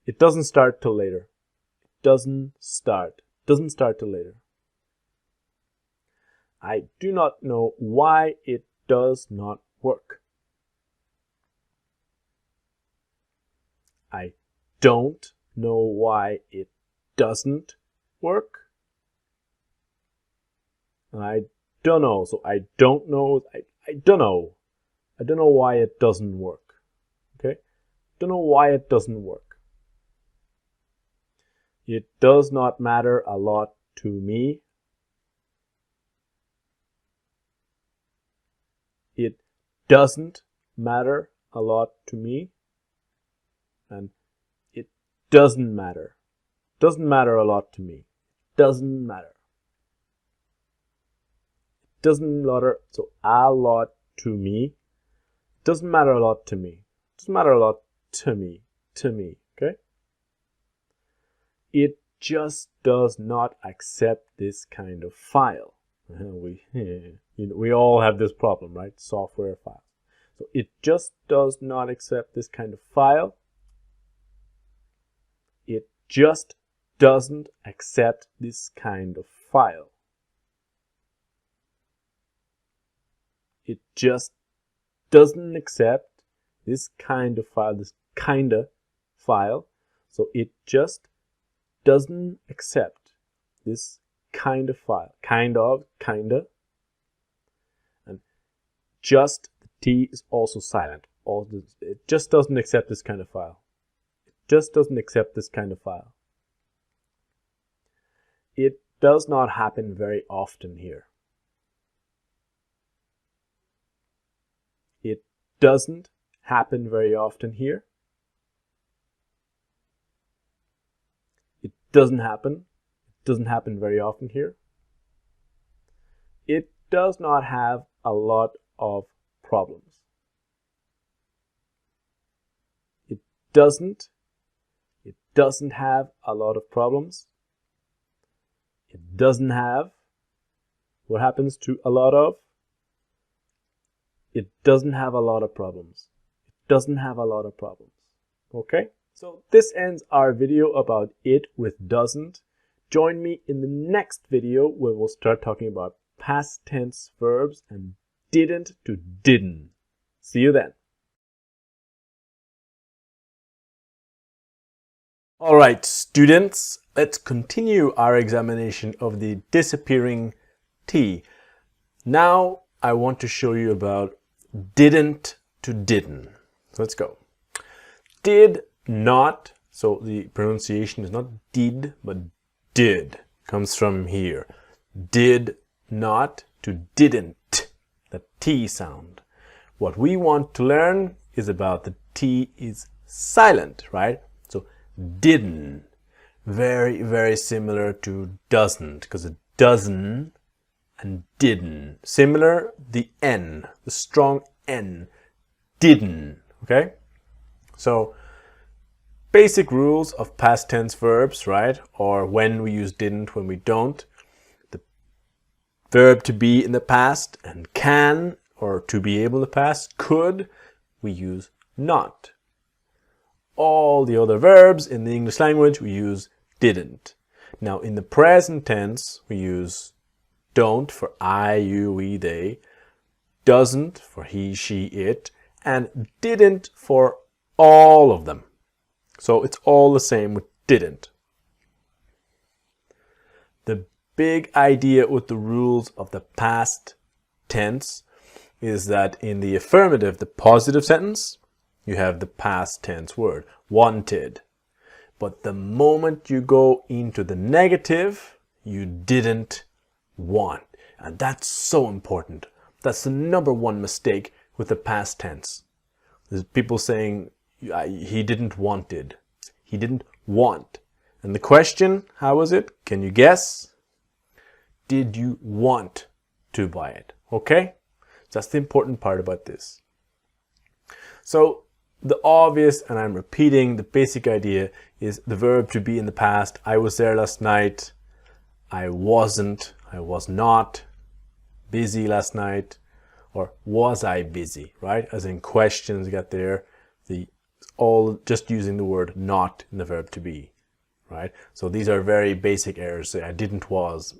It doesn't start till later. It doesn't start till later. I do not know why it does not work. I don't know why it doesn't work. And I don't know. So I don't know. I don't know. I don't know why it doesn't work. Okay? Don't know why it doesn't work. It does not matter a lot to me. It doesn't matter a lot to me. And it doesn't matter. Doesn't matter a lot to me. Doesn't matter. It doesn't matter. So a lot to me. Doesn't matter a lot to me. Doesn't matter a lot to me. To me. Okay? It just does not accept this kind of file. We all have this problem, right? Software files. So it just does not accept this kind of file. It just doesn't accept this kind of file. It just doesn't accept this kind of file, this kinda file. So it just doesn't accept this kind of file. Kinda. And just, the T is also silent. It just doesn't accept this kind of file. It just doesn't accept this kind of file. It does not happen very often here. It doesn't happen very often here. It doesn't happen. It doesn't happen very often here. It does not have a lot of problems. It doesn't have a lot of problems. It doesn't have. What happens to a lot of? It doesn't have a lot of problems. It doesn't have a lot of problems. Okay? So this ends our video about it with doesn't. Join me in the next video where we'll start talking about past tense verbs and didn't to didn't. See you then. All right, students, let's continue our examination of the disappearing T. Now I want to show you about didn't to didn't. Let's go. Did not, so the pronunciation is not did, but did. Comes from here. Did not to didn't, the T sound. What we want to learn is about the T is silent, right? So didn't, very, very similar to doesn't, because it doesn't and didn't. Similar, the N, the strong N, didn't, okay? So basic rules of past tense verbs, right? Or when we use didn't, when we don't. The verb to be in the past and can, or to be able in the past, could, we use not. All the other verbs in the English language, we use didn't. Now, in the present tense, we use don't for I, you, we, they, doesn't for he, she, it, and didn't for all of them. So it's all the same with didn't. The big idea with the rules of the past tense is that in the affirmative, the positive sentence, you have the past tense word, wanted. But the moment you go into the negative, you didn't want. And that's so important. That's the number one mistake with the past tense. There's people saying, he didn't wanted. He didn't want. And the question, how was it? Can you guess? Did you want to buy it? Okay? That's the important part about this. So the obvious, and I'm repeating, the basic idea is the verb to be in the past. I was there last night. I wasn't. I was not busy last night. Or was I busy, right? As in questions got there. All just using the word not in the verb to be, right? So these are very basic errors. Say I didn't was.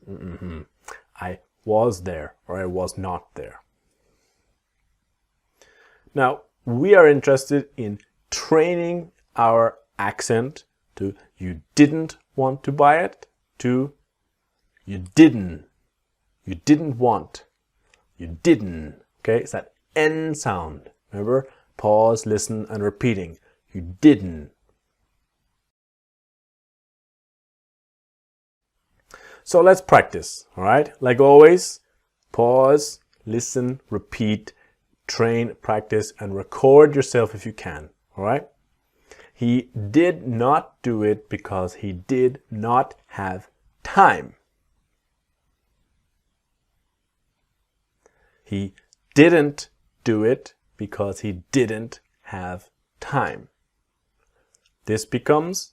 I was there or I was not there. Now, we are interested in training our accent to you didn't want to buy it to you didn't want, you didn't. Okay, it's that N sound. Remember, pause, listen, and repeating. You didn't. So let's practice, all right? Like always, pause, listen, repeat, train, practice, and record yourself if you can, all right? He did not do it because he did not have time. He didn't do it because he didn't have time. This becomes,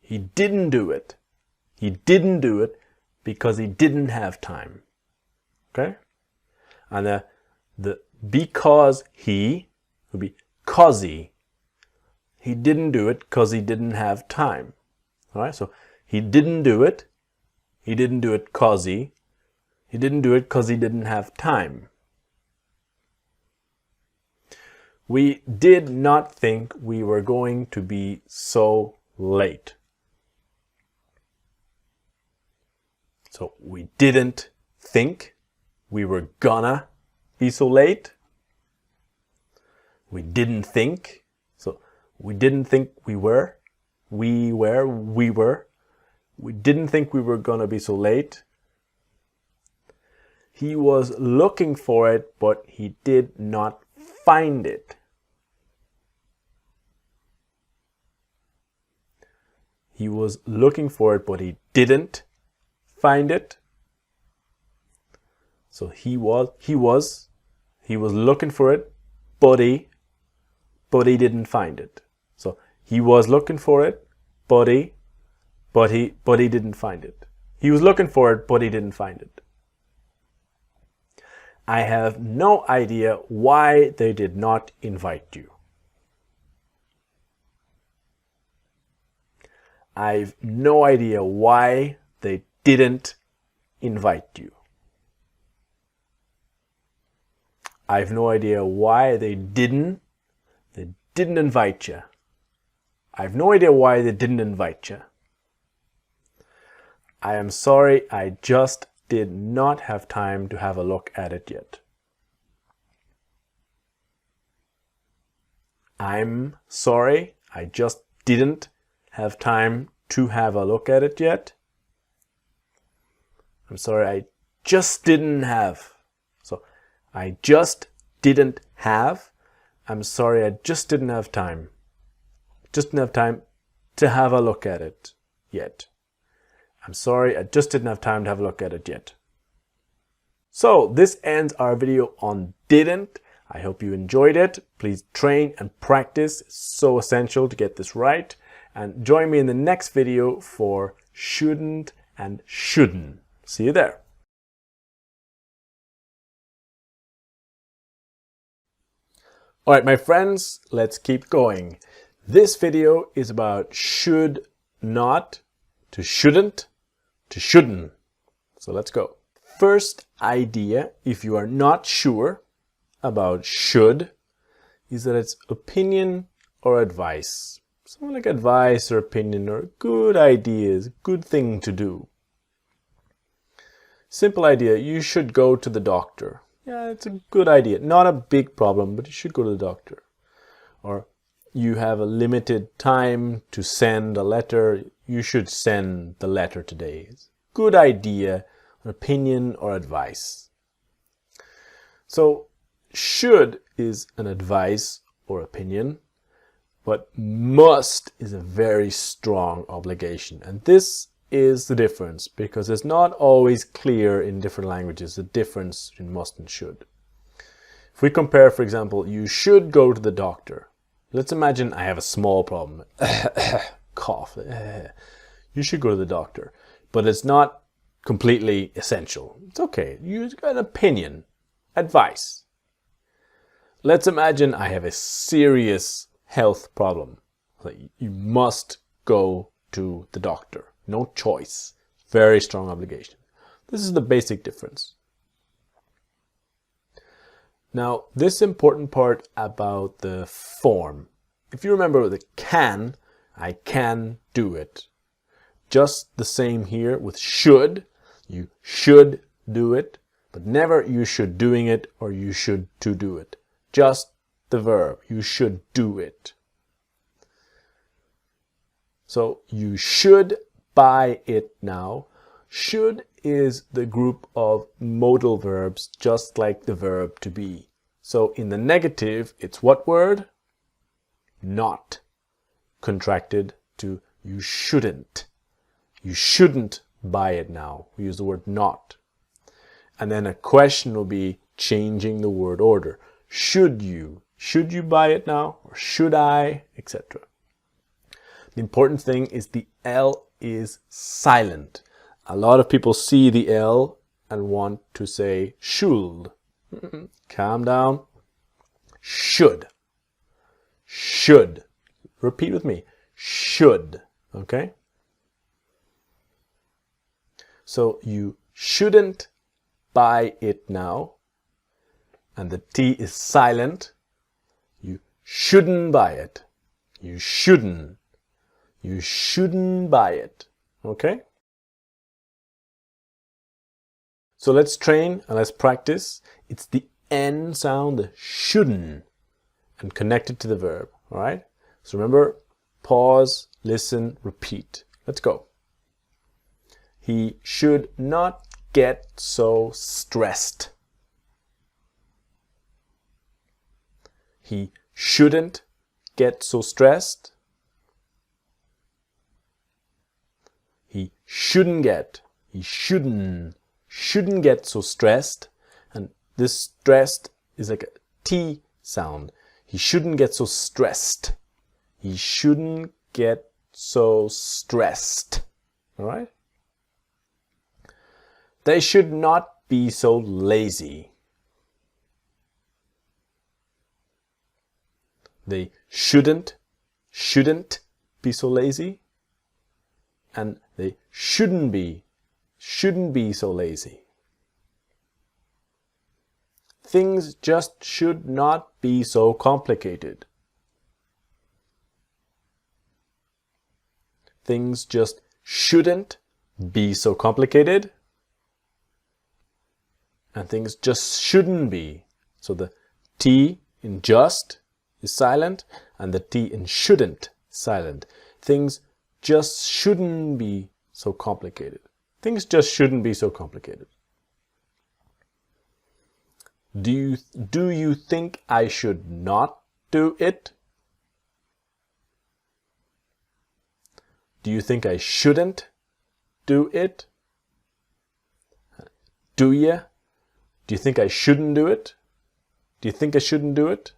he didn't do it. He didn't do it because he didn't have time. Okay? And the because he would be cause-y. He didn't do it because he didn't have time. All right? So he didn't do it. He didn't do it cause-y. He didn't do it because he didn't have time. We did not think we were going to be so late. So we didn't think we were gonna be so late. We didn't think. So we didn't think we were. We were. We didn't think we were gonna be so late. He was looking for it, but he did not find it. He was looking for it, but he didn't find it. So he was looking for it, but he didn't find it. So he was looking for it, but he didn't find it. He was looking for it, but he didn't find it. I have no idea why they did not invite you. I've no idea why they didn't invite you. I've no idea why they didn't invite you. I've no idea why they didn't invite you. I am sorry, I just did not have time to have a look at it yet. I'm sorry, I just didn't have time to have a look at it yet. I'm sorry, I just didn't have. So, I just didn't have. I'm sorry, I just didn't have time. Just didn't have time to have a look at it yet. I'm sorry, I just didn't have time to have a look at it yet. So, this ends our video on didn't. I hope you enjoyed it. Please train and practice. It's so essential to get this right. And join me in the next video for shouldn't and shouldn't. See you there. All right, my friends, let's keep going. This video is about should not to shouldn't to shouldn't. So let's go. First idea, if you are not sure about should, is that it's opinion or advice. Something like advice or opinion or good ideas, good thing to do. Simple idea, you should go to the doctor. Yeah, it's a good idea. Not a big problem, but you should go to the doctor. Or you have a limited time to send a letter. You should send the letter today. It's a good idea, opinion or advice. So should is an advice or opinion, but must is a very strong obligation. And this is the difference, because it's not always clear in different languages the difference between must and should. If we compare, for example, you should go to the doctor. Let's imagine I have a small problem. Cough. You should go to the doctor. But it's not completely essential. It's okay. You've got an opinion. Advice. Let's imagine I have a serious health problem. You must go to the doctor. No choice. Very strong obligation. This is the basic difference. Now, this important part about the form. If you remember the can, I can do it. Just the same here with should. You should do it, but never you should doing it or you should to do it. Just the verb. You should do it. So you should buy it now. Should is the group of modal verbs, just like the verb to be. So in the negative, it's what word? Not. Contracted to you shouldn't. You shouldn't buy it now. We use the word not. And then a question will be changing the word order. Should you? Should you buy it now? Or should I? Etc. The important thing is the L is silent. A lot of people see the L and want to say should. Calm down. Should. Should. Repeat with me. Should. Okay? So you shouldn't buy it now. And the T is silent. You shouldn't buy it. You shouldn't. You shouldn't buy it. Okay? So let's train and let's practice. It's the N sound, the shouldn't, and connect it to the verb. All right? So remember, pause, listen, repeat. Let's go. He should not get so stressed. He shouldn't get so stressed. He shouldn't get get so stressed. And this stressed is like a T sound. He shouldn't get so stressed. He shouldn't get so stressed. All right? They should not be so lazy. They shouldn't be so lazy. And they shouldn't be so lazy. Things just should not be so complicated. Things just shouldn't be so complicated. And things just shouldn't be. So the T in just is silent and the T in shouldn't is silent. Things just shouldn't be so complicated. Things just shouldn't be so complicated. Do you think I should not do it? Do you think I shouldn't do it? Do you? Do you think I shouldn't do it? Do you think I shouldn't do it?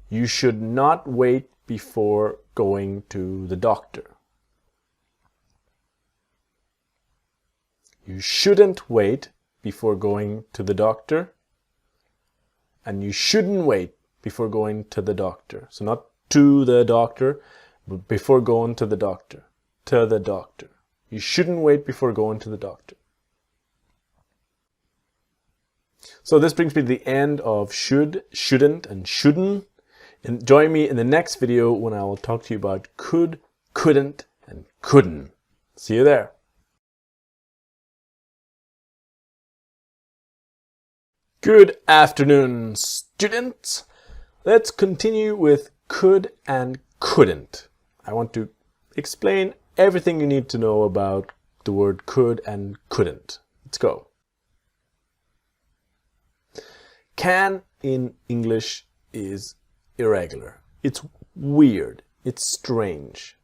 You should not wait before going to the doctor. You shouldn't wait before going to the doctor. And you shouldn't wait before going to the doctor. So not to the doctor, but before going to the doctor. To the doctor. You shouldn't wait before going to the doctor. So this brings me to the end of should, shouldn't, and shouldn't. And join me in the next video when I will talk to you about could, couldn't, and couldn't. See you there. Good afternoon, students. Let's continue with could and couldn't. I want to explain everything you need to know about the word could and couldn't. Let's go. Can in English is irregular. It's weird. It's strange.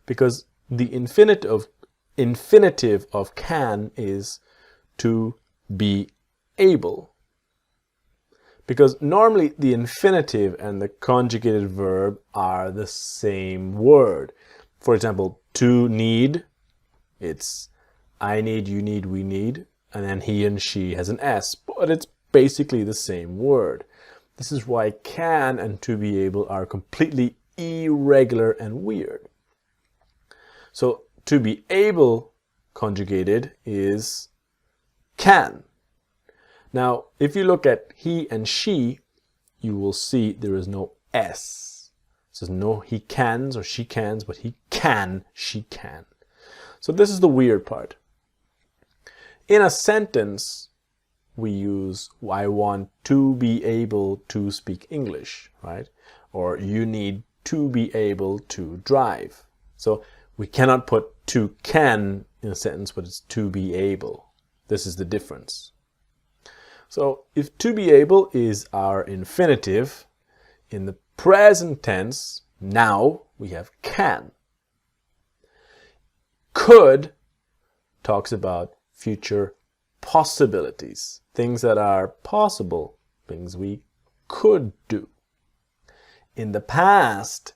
Because the infinitive of can is to be able. Because normally the infinitive and the conjugated verb are the same word. For example, to need, it's I need, you need, we need, and then he and she has an S, but it's basically the same word. This is why can and to be able are completely irregular and weird. So to be able conjugated is can. Now, if you look at he and she, you will see there is no S. It says no he cans or she cans, but he can, she can. So this is the weird part. In a sentence, we use I want to be able to speak English, right? Or you need to be able to drive. So we cannot put to can in a sentence, but it's to be able. This is the difference. So if to be able is our infinitive, in the present tense, now we have can. Could talks about future possibilities, things that are possible, things we could do. In the past,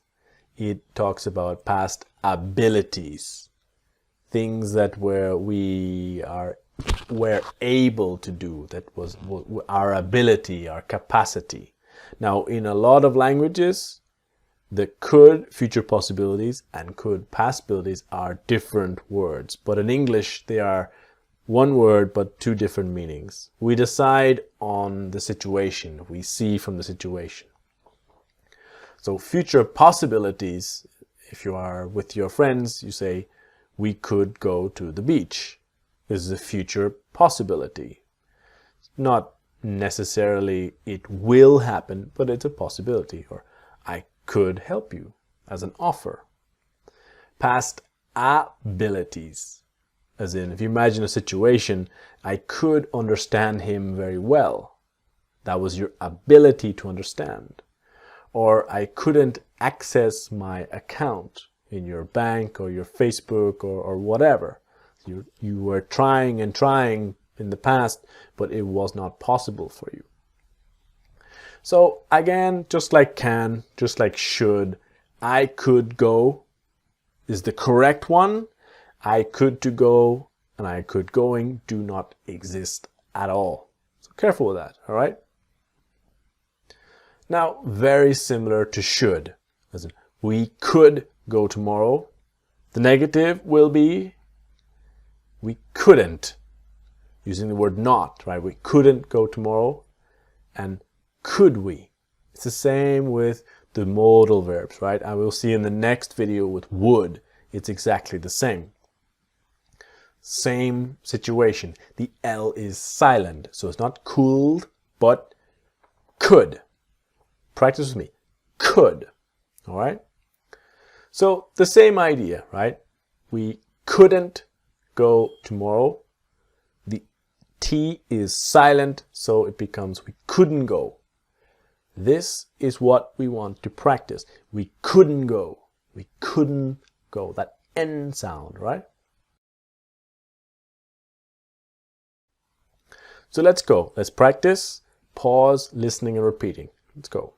it talks about past abilities, things that we were able to do, that was our ability, our capacity. Now, in a lot of languages, the could, future possibilities, and could, past abilities are different words. But in English, they are one word, but two different meanings. We decide on the situation, we see from the situation. So future possibilities, if you are with your friends, you say, we could go to the beach. This is a future possibility. Not necessarily it will happen, but it's a possibility. Or I could help you as an offer. Past abilities. As in, if you imagine a situation, I could understand him very well. That was your ability to understand. Or I couldn't access my account in your bank or your Facebook or whatever. You were trying and trying in the past, but it was not possible for you. So again, just like can, just like should, I could go is the correct one. I could to go and I could going do not exist at all. So careful with that, all right? Now, very similar to should. As in, we could go tomorrow. The negative will be we couldn't. Using the word not, right? We couldn't go tomorrow. And could we? It's the same with the modal verbs, right? And we'll see in the next video with would, it's exactly the same. Same situation. The L is silent, so it's not could, but could. Practice with me. Could. All right? So the same idea, right? We couldn't go tomorrow. The T is silent, so it becomes we couldn't go. This is what we want to practice. We couldn't go. We couldn't go. That N sound, right? So let's go. Let's practice. Pause, listening and repeating. Let's go.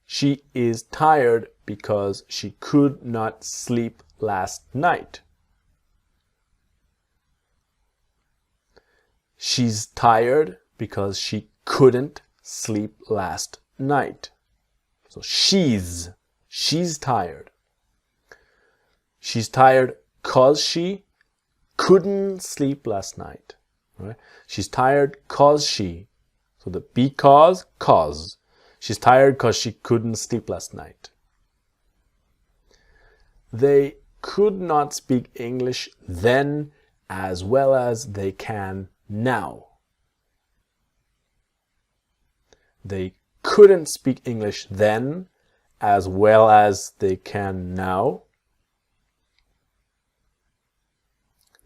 She is tired because she could not sleep last night. She's tired because she couldn't sleep last night. So she's tired. She's tired cause she couldn't sleep last night. Right? She's tired cause she. So the because, cause. She's tired cause she couldn't sleep last night. They could not speak English then as well as they can now. They couldn't speak English then as well as they can now.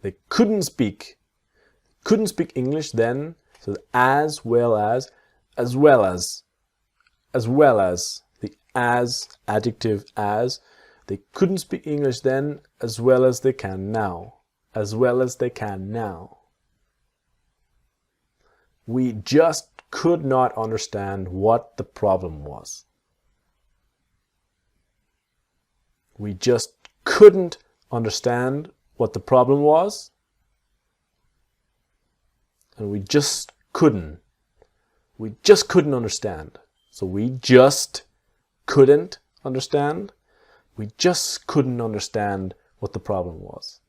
They couldn't speak English then, so the as well as, the as, adjective as, they couldn't speak English then as well as they can now. As well as they can now. We just could not understand what the problem was. We just couldn't understand what the problem was. And we just couldn't. We just couldn't understand. So we just couldn't understand. We just couldn't understand what the problem was.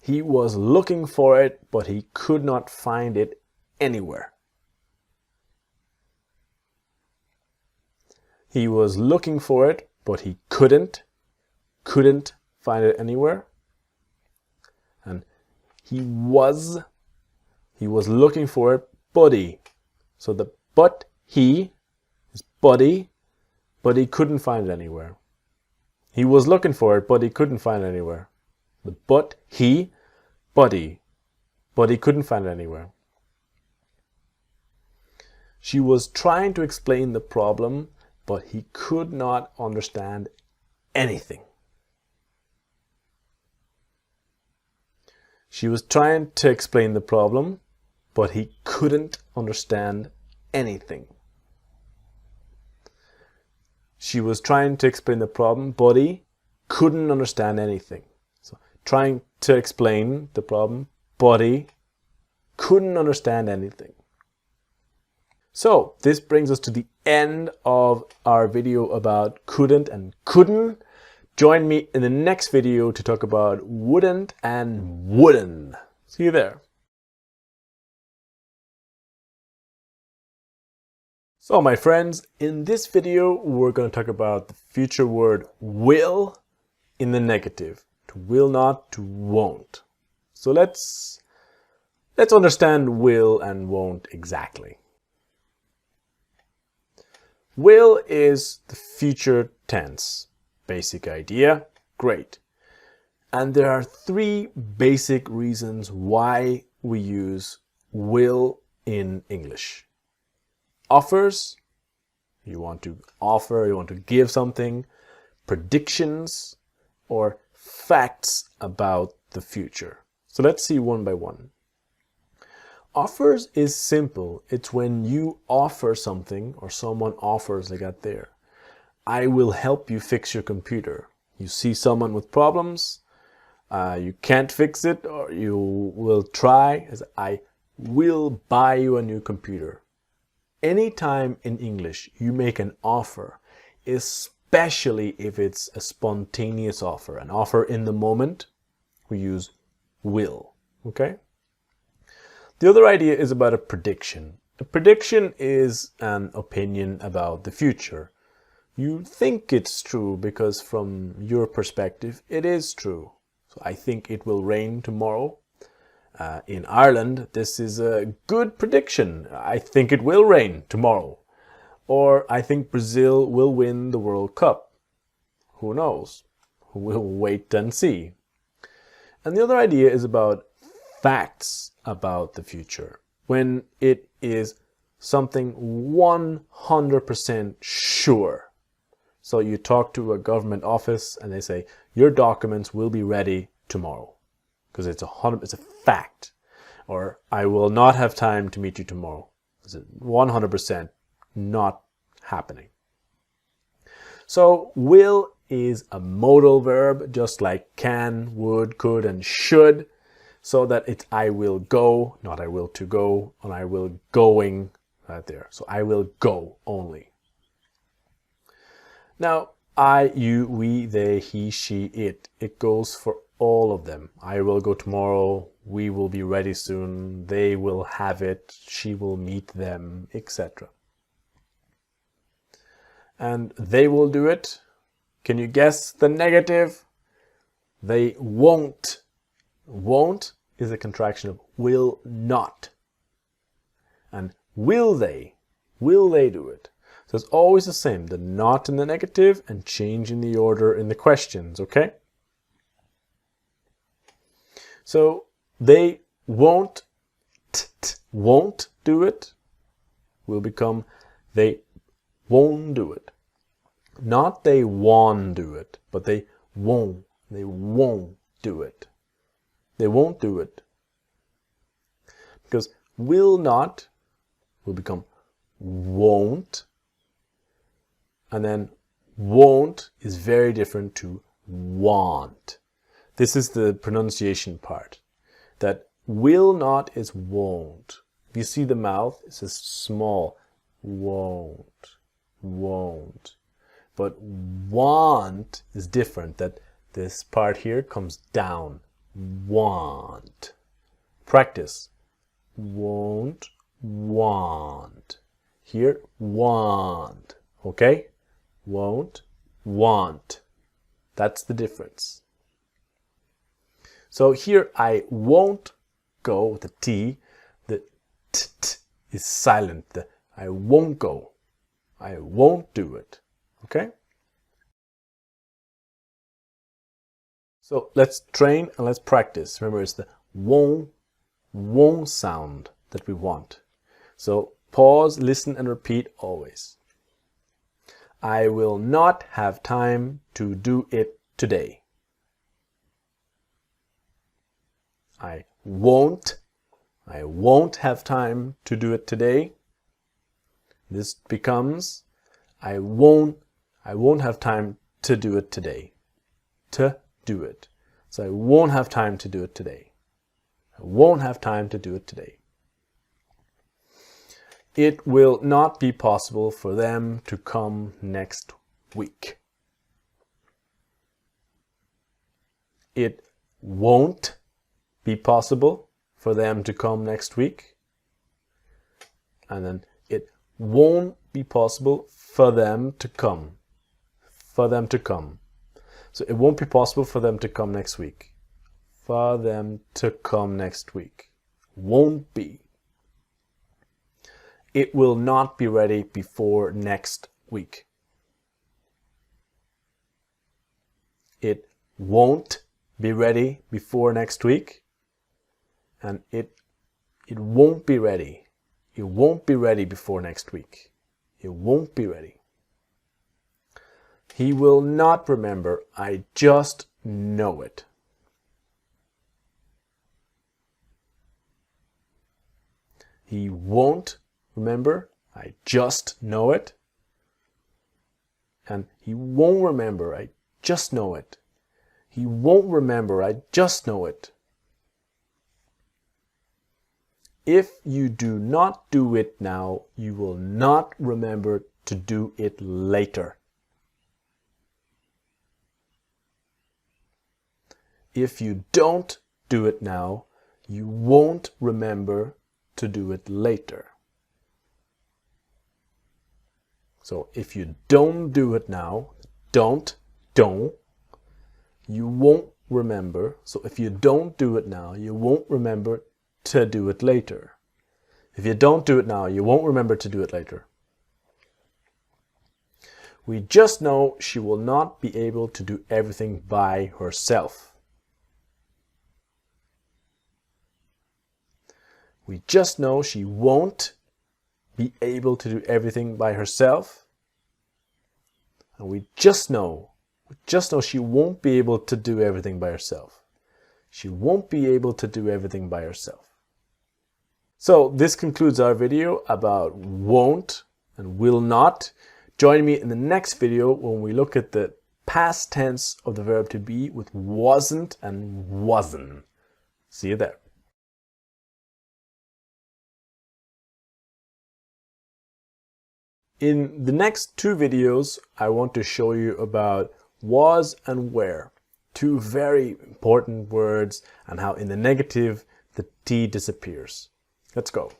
He was looking for it, but he could not find it anywhere. He was looking for it, but he couldn't find it anywhere. And he was looking for it, buddy. So the but he is buddy, but he couldn't find it anywhere. He was looking for it, but he couldn't find it anywhere. The but he, buddy, but he couldn't find it anywhere. She was trying to explain the problem, but he could not understand anything. She was trying to explain the problem, but he couldn't understand anything. She was trying to explain the problem, but he couldn't understand anything. So, trying to explain the problem, but he couldn't understand anything. So, this brings us to the end of our video about couldn't and couldn't. Join me in the next video to talk about wouldn't and wouldn't. See you there. So my friends, in this video we're going to talk about the future word will in the negative. To will not, to won't. So let's understand will and won't exactly. Will is the future tense. Basic idea, great. And there are three basic reasons why we use will in English. Offers, you want to offer, you want to give something. Predictions, or facts about the future. So let's see one by one. Offers is simple. It's when you offer something or someone offers, like that there. I will help you fix your computer. You see someone with problems, you can't fix it, or you will try. As I will buy you a new computer. Anytime in English you make an offer, especially if it's a spontaneous offer, an offer in the moment, we use will. Okay? The other idea is about a prediction. A prediction is an opinion about the future. You think it's true because from your perspective it is true. So I think it will rain tomorrow. In Ireland, this is a good prediction. I think it will rain tomorrow. Or I think Brazil will win the World Cup. Who knows? We'll wait and see. And the other idea is about facts about the future. When it is something 100% sure. So you talk to a government office and they say, your documents will be ready tomorrow. Because it's a fact. Or I will not have time to meet you tomorrow. It's 100% not happening. So will is a modal verb, just like can, would, could, and should. So that it's I will go, not I will to go, and I will going right there. So I will go only. Now, I, you, we, they, he, she, it. It goes for all of them. I will go tomorrow, we will be ready soon, they will have it, she will meet them, etc. And they will do it. Can you guess the negative? They won't. Won't is a contraction of will not. And will they? Will they do it? So it's always the same, the not in the negative and change in the order in the questions, okay? So they won't do it will become they won't do it. Not they won't do it, but they won't do it. They won't do it. Because will not will become won't. And then won't is very different to want. This is the pronunciation part. That will not is won't. If you see the mouth, it says small. Won't. Won't. But want is different. That this part here comes down. Want. Practice. Won't. Want. Here, want. Okay? Won't. Want. That's the difference. So here I won't go with the T. The t is silent. The I won't go. I won't do it. Okay? So let's train and let's practice. Remember, it's the won't sound that we want. So pause, listen, and repeat always. I will not have time to do it today. I won't have time to do it today. This becomes I won't have time to do it today. To do it. So I won't have time to do it today. I won't have time to do it today. It will not be possible for them to come next week. It won't be possible for them to come next week. And then it won't be possible for them to come. For them to come. So it won't be possible for them to come next week. For them to come next week. Won't be. It will not be ready before next week. It won't be ready before next week. And it won't be ready. It won't be ready before next week. It won't be ready. He will not remember. I just know it. He won't remember. I just know it. And he won't remember. I just know it. He won't remember. I just know it. If you do not do it now, you will not remember to do it later. If you don't do it now, you won't remember to do it later. So if you don't do it now, don't, you won't remember. So if you don't do it now, you won't remember to do it later. If you don't do it now, you won't remember to do it later. We just know she will not be able to do everything by herself. We just know she won't be able to do everything by herself. And we just know she won't be able to do everything by herself. She won't be able to do everything by herself. So this concludes our video about won't and will not. Join me in the next video when we look at the past tense of the verb to be with wasn't and wasn't. See you there. In the next two videos, I want to show you about was and where, two very important words, and how in the negative the T disappears. Let's go.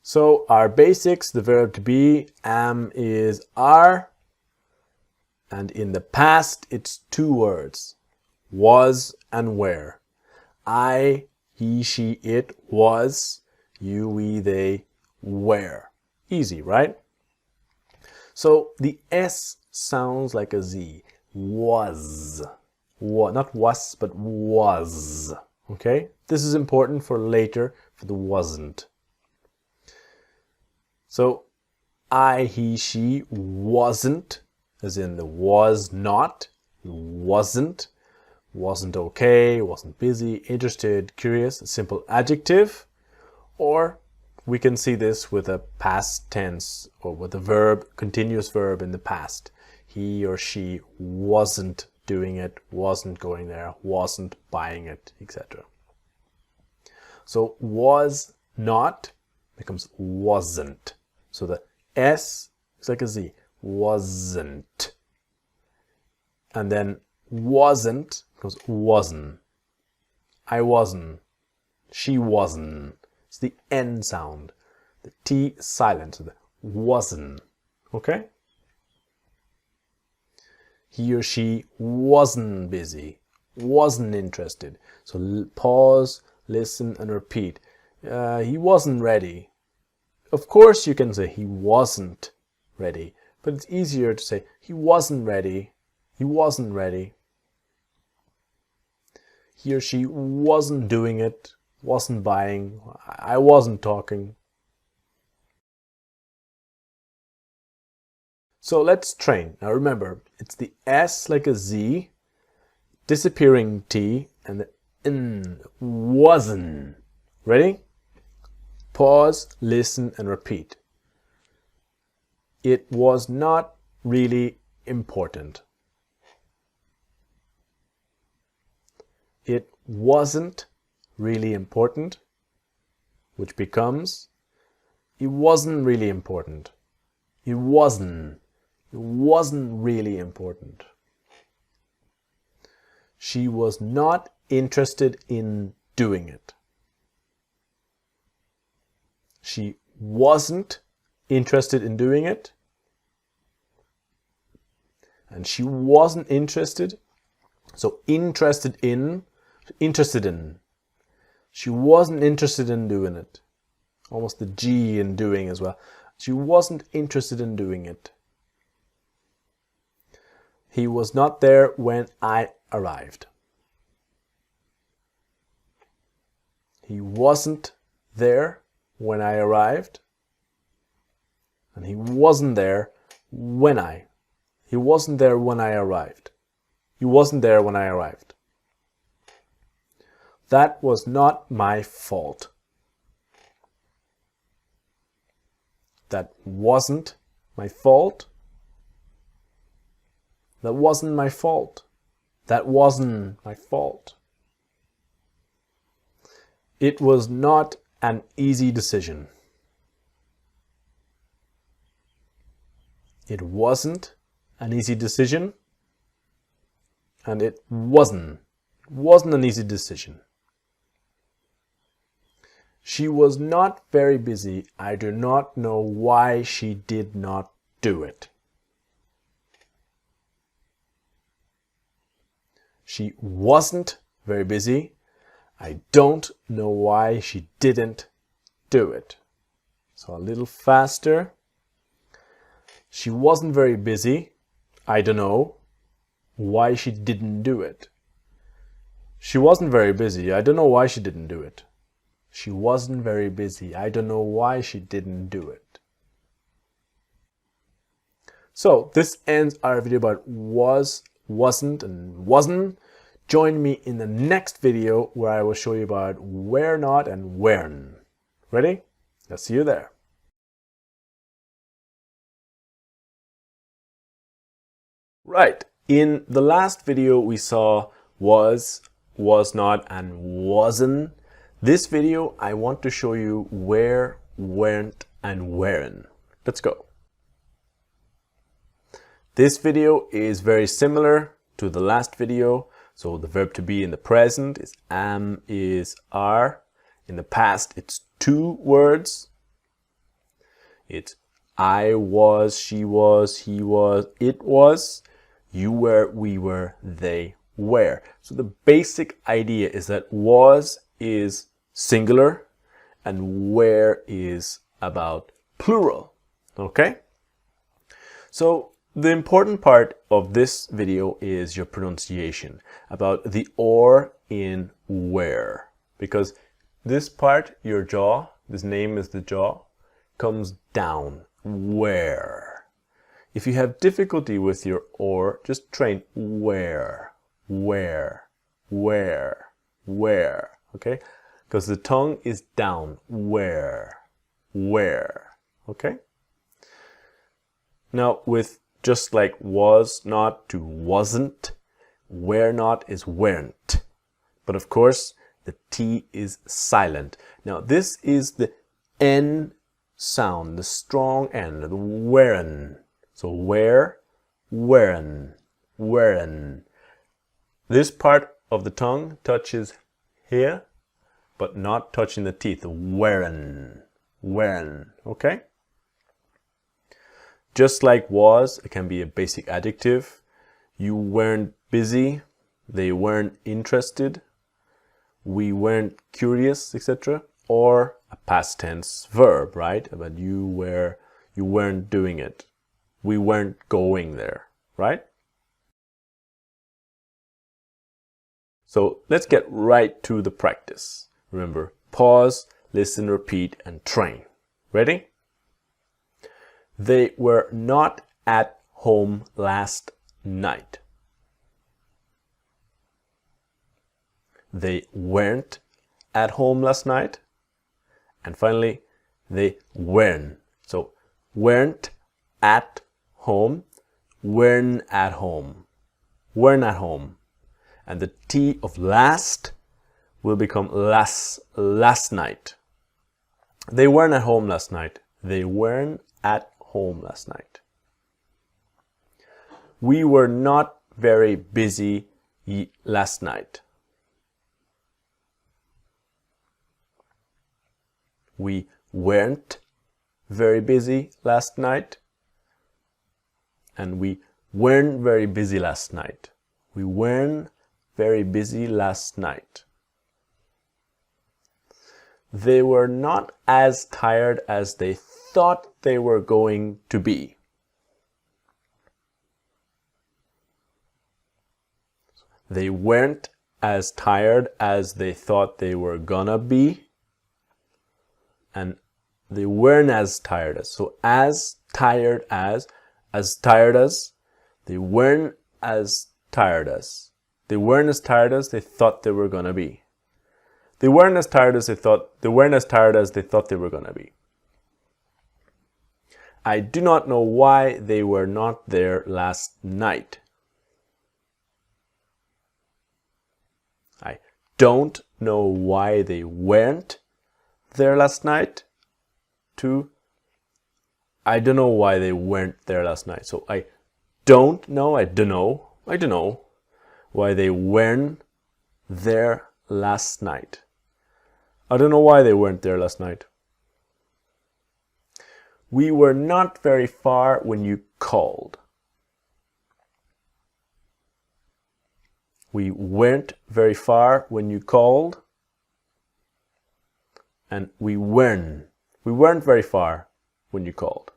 So our basics, the verb to be, am is are, and in the past it's two words, was and where. I, he, she, it was, you, we, they, where. Easy, right? So the S sounds like a Z. Was. Not was, but was. Okay? This is important for later, for the wasn't. So I, he, she wasn't, as in the was not, wasn't okay, wasn't busy, interested, curious, a simple adjective. Or we can see this with a past tense or with a verb, continuous verb in the past. He or she wasn't doing it, wasn't going there, wasn't buying it, etc. So was not becomes wasn't. So the S is like a Z, wasn't. And then wasn't becomes wasn't. I wasn't. She wasn't. It's the N sound. The T silent. So the wasn't. Okay? He or she wasn't busy, wasn't interested. So pause, listen, and repeat. He wasn't ready. Of course you can say he wasn't ready, but it's easier to say he wasn't ready. He wasn't ready. He or she wasn't doing it, wasn't buying. I wasn't talking. So let's train. Now remember, it's the S like a Z, disappearing T, and the N, wasn't. Ready? Pause, listen, and repeat. It was not really important. It wasn't really important, which becomes it wasn't really important. It wasn't really important. She was not interested in doing it. She wasn't interested in doing it. And she wasn't interested. So interested in. She wasn't interested in doing it. Almost the G in doing as well. She wasn't interested in doing it. He was not there when I arrived. He wasn't there when I arrived. And he wasn't there when I. He wasn't there when I arrived. He wasn't there when I arrived. That was not my fault. That wasn't my fault. That wasn't my fault. That wasn't my fault. It was not an easy decision. It wasn't an easy decision. And it wasn't an easy decision. She was not very busy. I do not know why she did not do it. She wasn't very busy. I don't know why she didn't do it. So a little faster. She wasn't very busy. I don't know why she didn't do it. She wasn't very busy. I don't know why she didn't do it. She wasn't very busy. I don't know why she didn't do it. So this ends our video about was, wasn't, and wasn't. Join me in the next video where I will show you about where not and where'n. Ready? I'll see you there. Right. In the last video we saw was not, and wasn't. This video I want to show you where, weren't, and weren't. Let's go. This video is very similar to the last video. So the verb to be in the present is am, is, are. In the past it's two words. It's I was, she was, he was, it was. You were, we were, they were. So the basic idea is that was is singular and where is about plural. Okay? So the important part of this video is your pronunciation, about the or in where. Because this part, your jaw, this name is the jaw, comes down. Where. If you have difficulty with your or, just train where, where, where, where. Okay? Because the tongue is down. Where, where. Okay? Now with just like was not to wasn't, where not is weren't. But of course, the T is silent. Now this is the N sound, the strong N, the weren't. So where, weren't, weren't. This part of the tongue touches here, but not touching the teeth. Weren't, weren't. Okay? Just like was, it can be a basic adjective. You weren't busy. They weren't interested. We weren't curious, etc. Or a past tense verb, right? But you weren't doing it. We weren't going there, right? So let's get right to the practice. Remember, pause, listen, repeat, and train. Ready? They were not at home last night. They weren't at home last night. And finally, they weren't. So, weren't at home, weren't at home, weren't at home. And the T of last will become last night. They weren't at home last night. They weren't at home last night. We were not very busy last night. We weren't very busy last night. And we weren't very busy last night. We weren't very busy last night. They were not as tired as they thought they were going to be. They weren't as tired as they thought they were gonna be. And they weren't as tired as. So as tired as they weren't as tired as. They weren't as tired as they thought they were gonna be. They weren't as tired as they thought they were gonna be. I do not know why they were not there last night. I don't know why they weren't there last night. To I don't know why they weren't there last night. So I don't know why they weren't there last night. I don't know why they weren't there last night. We were not very far when you called. We weren't very far when you called. And we weren't very far when you called.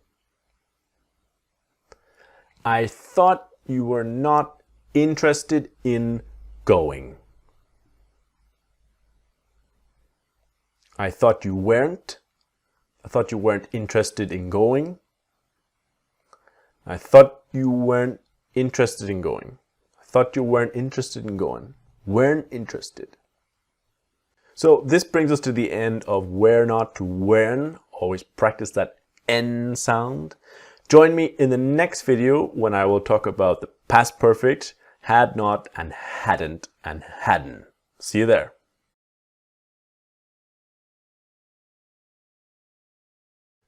I thought you were not interested in going. I thought you weren't. I thought you weren't interested in going. I thought you weren't interested in going. I thought you weren't interested in going. Weren't interested. So this brings us to the end of where not to weren't. Always practice that N sound. Join me in the next video when I will talk about the past perfect, had not and hadn't and hadn't. See you there.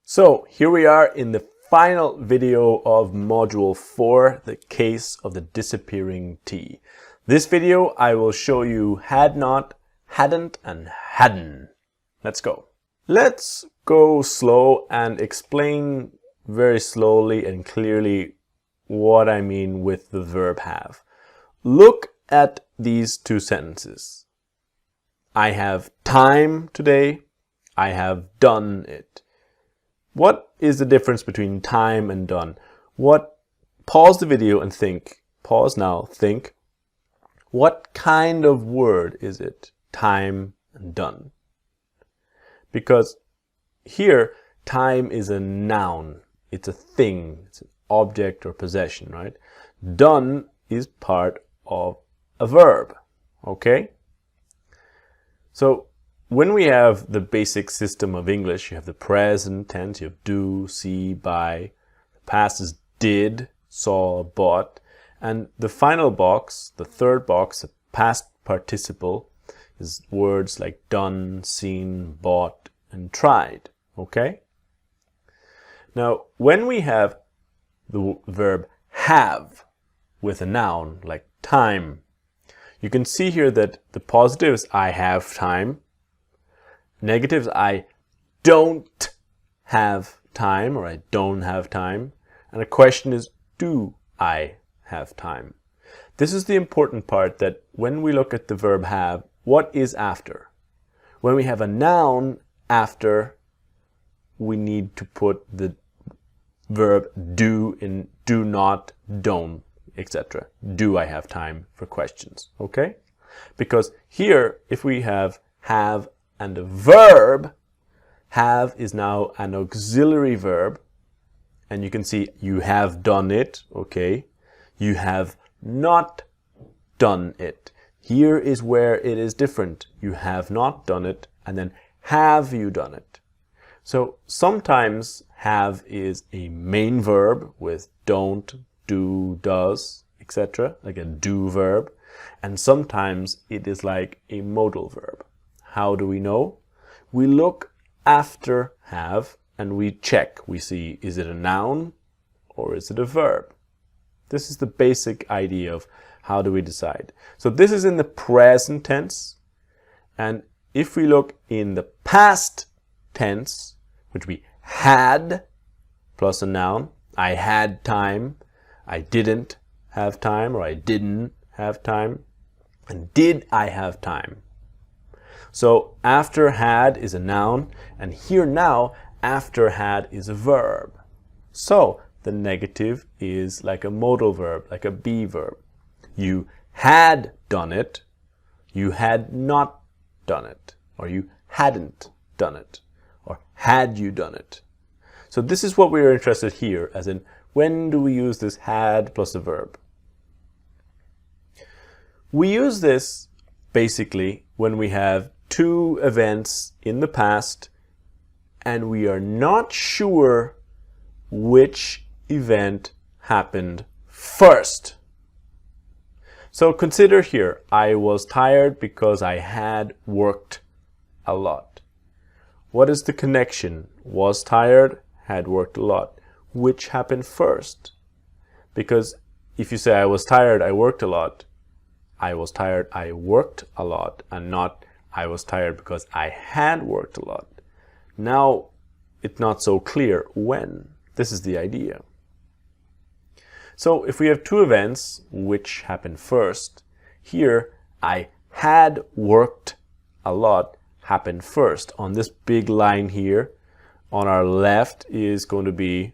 So here we are in the final video of Module 4, the case of the disappearing T. This video I will show you had not, hadn't and hadn't. Let's go. Let's go slow and explain very slowly and clearly what I mean with the verb have. Look at these two sentences. I have time today. I have done it. What is the difference between time and done? Pause the video and think. Pause now, think. What kind of word is it? Time and done. Because here, time is a noun. It's a thing. It's an object or possession, right? Done is part of a verb. Okay? So, when we have the basic system of English, you have the present tense, you have do, see, buy. The past is did, saw, bought. And the final box, the third box, the past participle, is words like done, seen, bought, and tried. Okay? Now, when we have the verb have with a noun like time, you can see here that the positive is I have time. Negatives, I don't have time, or I don't have time. And the question is, do I have time? This is the important part, that when we look at the verb have, what is after? When we have a noun after, we need to put the verb do in do not, don't, etc. Do I have time for questions, okay? Because here, if we have and the verb, have is now an auxiliary verb, and you can see you have done it, okay? You have not done it. Here is where it is different. You have not done it, and then have you done it? So sometimes have is a main verb with don't, do, does, etc., like a do verb, and sometimes it is like a modal verb. How do we know? We look after have and we check. We see, is it a noun or is it a verb? This is the basic idea of how do we decide. So this is in the present tense. And if we look in the past tense, which we had plus a noun, I had time, I didn't have time, or I didn't have time, and did I have time? So after had is a noun, and here now, after had is a verb. So the negative is like a modal verb, like a be verb. You had done it, you had not done it, or you hadn't done it, or had you done it. So this is what we are interested here, as in, when do we use this had plus a verb? We use this basically when we have two events in the past and we are not sure which event happened first. So consider here, I was tired because I had worked a lot. What is the connection? Was tired, had worked a lot. Which happened first? Because if you say I was tired, I worked a lot, I was tired, I worked a lot, and not I was tired because I had worked a lot. Now it's not so clear when. This is the idea. So if we have two events which happen first, here I had worked a lot happened first. On this big line here, on our left is going to be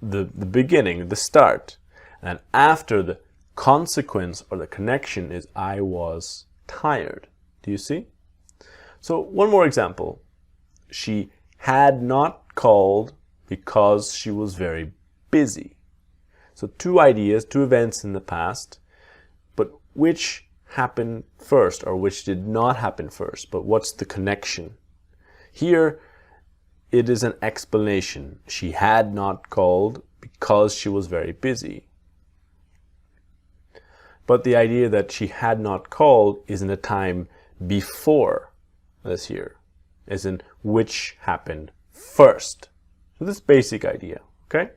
the beginning, the start. And after the consequence or the connection is I was tired. Do you see? So one more example. She had not called because she was very busy. So two ideas, two events in the past, but which happened first or which did not happen first? But what's the connection? Here it is an explanation. She had not called because she was very busy. But the idea that she had not called is in a time before this here, as in which happened first. So this basic idea, okay?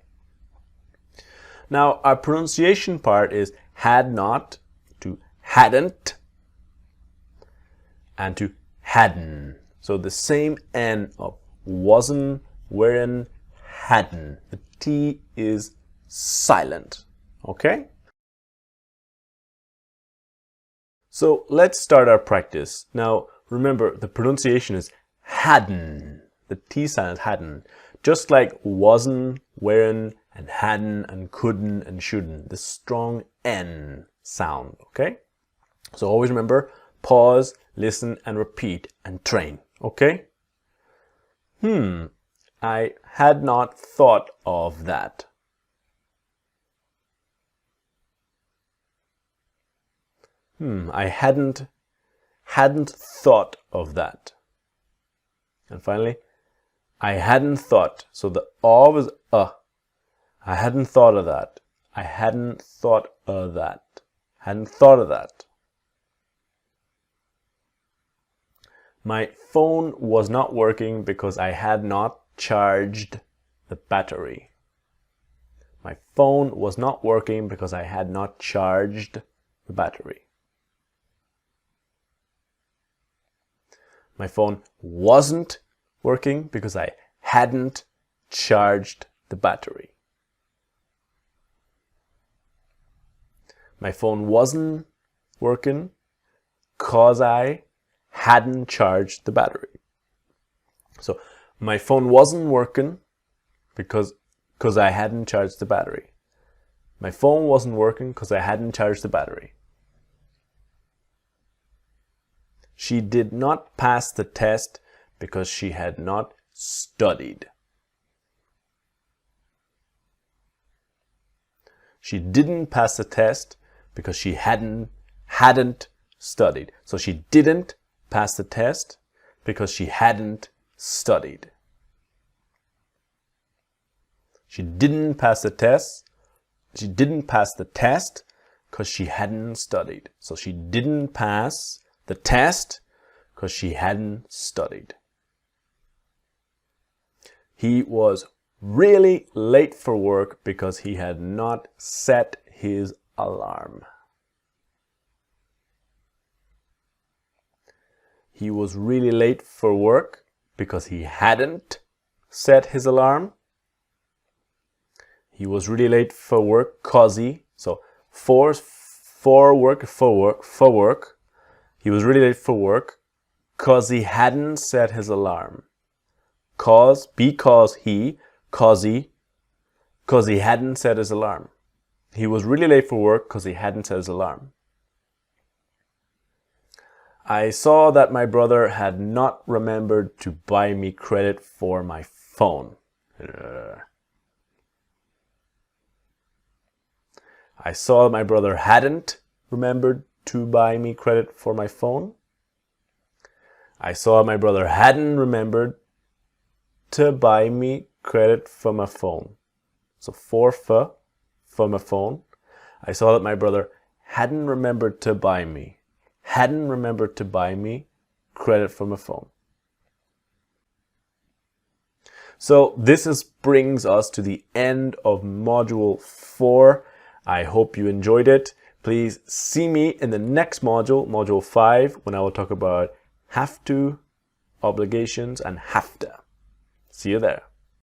Now our pronunciation part is had not to hadn't and to hadn't. So the same N of wasn't, weren't, hadn't. The T is silent, okay? So let's start our practice. Now remember, the pronunciation is hadn't. The T sound is hadn't. Just like wasn't, weren't, and hadn't, and couldn't, and shouldn't. The strong N sound, okay? So always remember, pause, listen, and repeat, and train, okay? I had not thought of that. I hadn't thought of that. And finally, I hadn't thought. So the O is I hadn't thought of that. I hadn't thought of that. Hadn't thought of that. My phone was not working because I had not charged the battery. My phone was not working because I had not charged the battery. My phone wasn't working because I hadn't charged the battery. My phone wasn't working because I hadn't charged the battery. So my phone wasn't working because I hadn't charged the battery. My phone wasn't working because I hadn't charged the battery. She did not pass the test because she had not studied. She didn't pass the test because she hadn't studied. So she didn't pass the test because she hadn't studied. She didn't pass the test. She didn't pass the test because she hadn't studied. So she didn't pass the test because she hadn't studied. He was really late for work because he had not set his alarm. He was really late for work because he hadn't set his alarm. He was really late for work cause he, so for work. He was really late for work cause he hadn't set his alarm. Because he hadn't set his alarm. He was really late for work because he hadn't set his alarm. I saw that my brother had not remembered to buy me credit for my phone. I saw that my brother hadn't remembered to buy me credit for my phone. I saw my brother hadn't remembered to buy me credit for my phone. So for my phone. I saw that my brother hadn't remembered to buy me credit for my phone. So this brings us to the end of module 4. I hope you enjoyed it. Please see me in the next module, module 5, when I will talk about have to, obligations, and have to. See you there.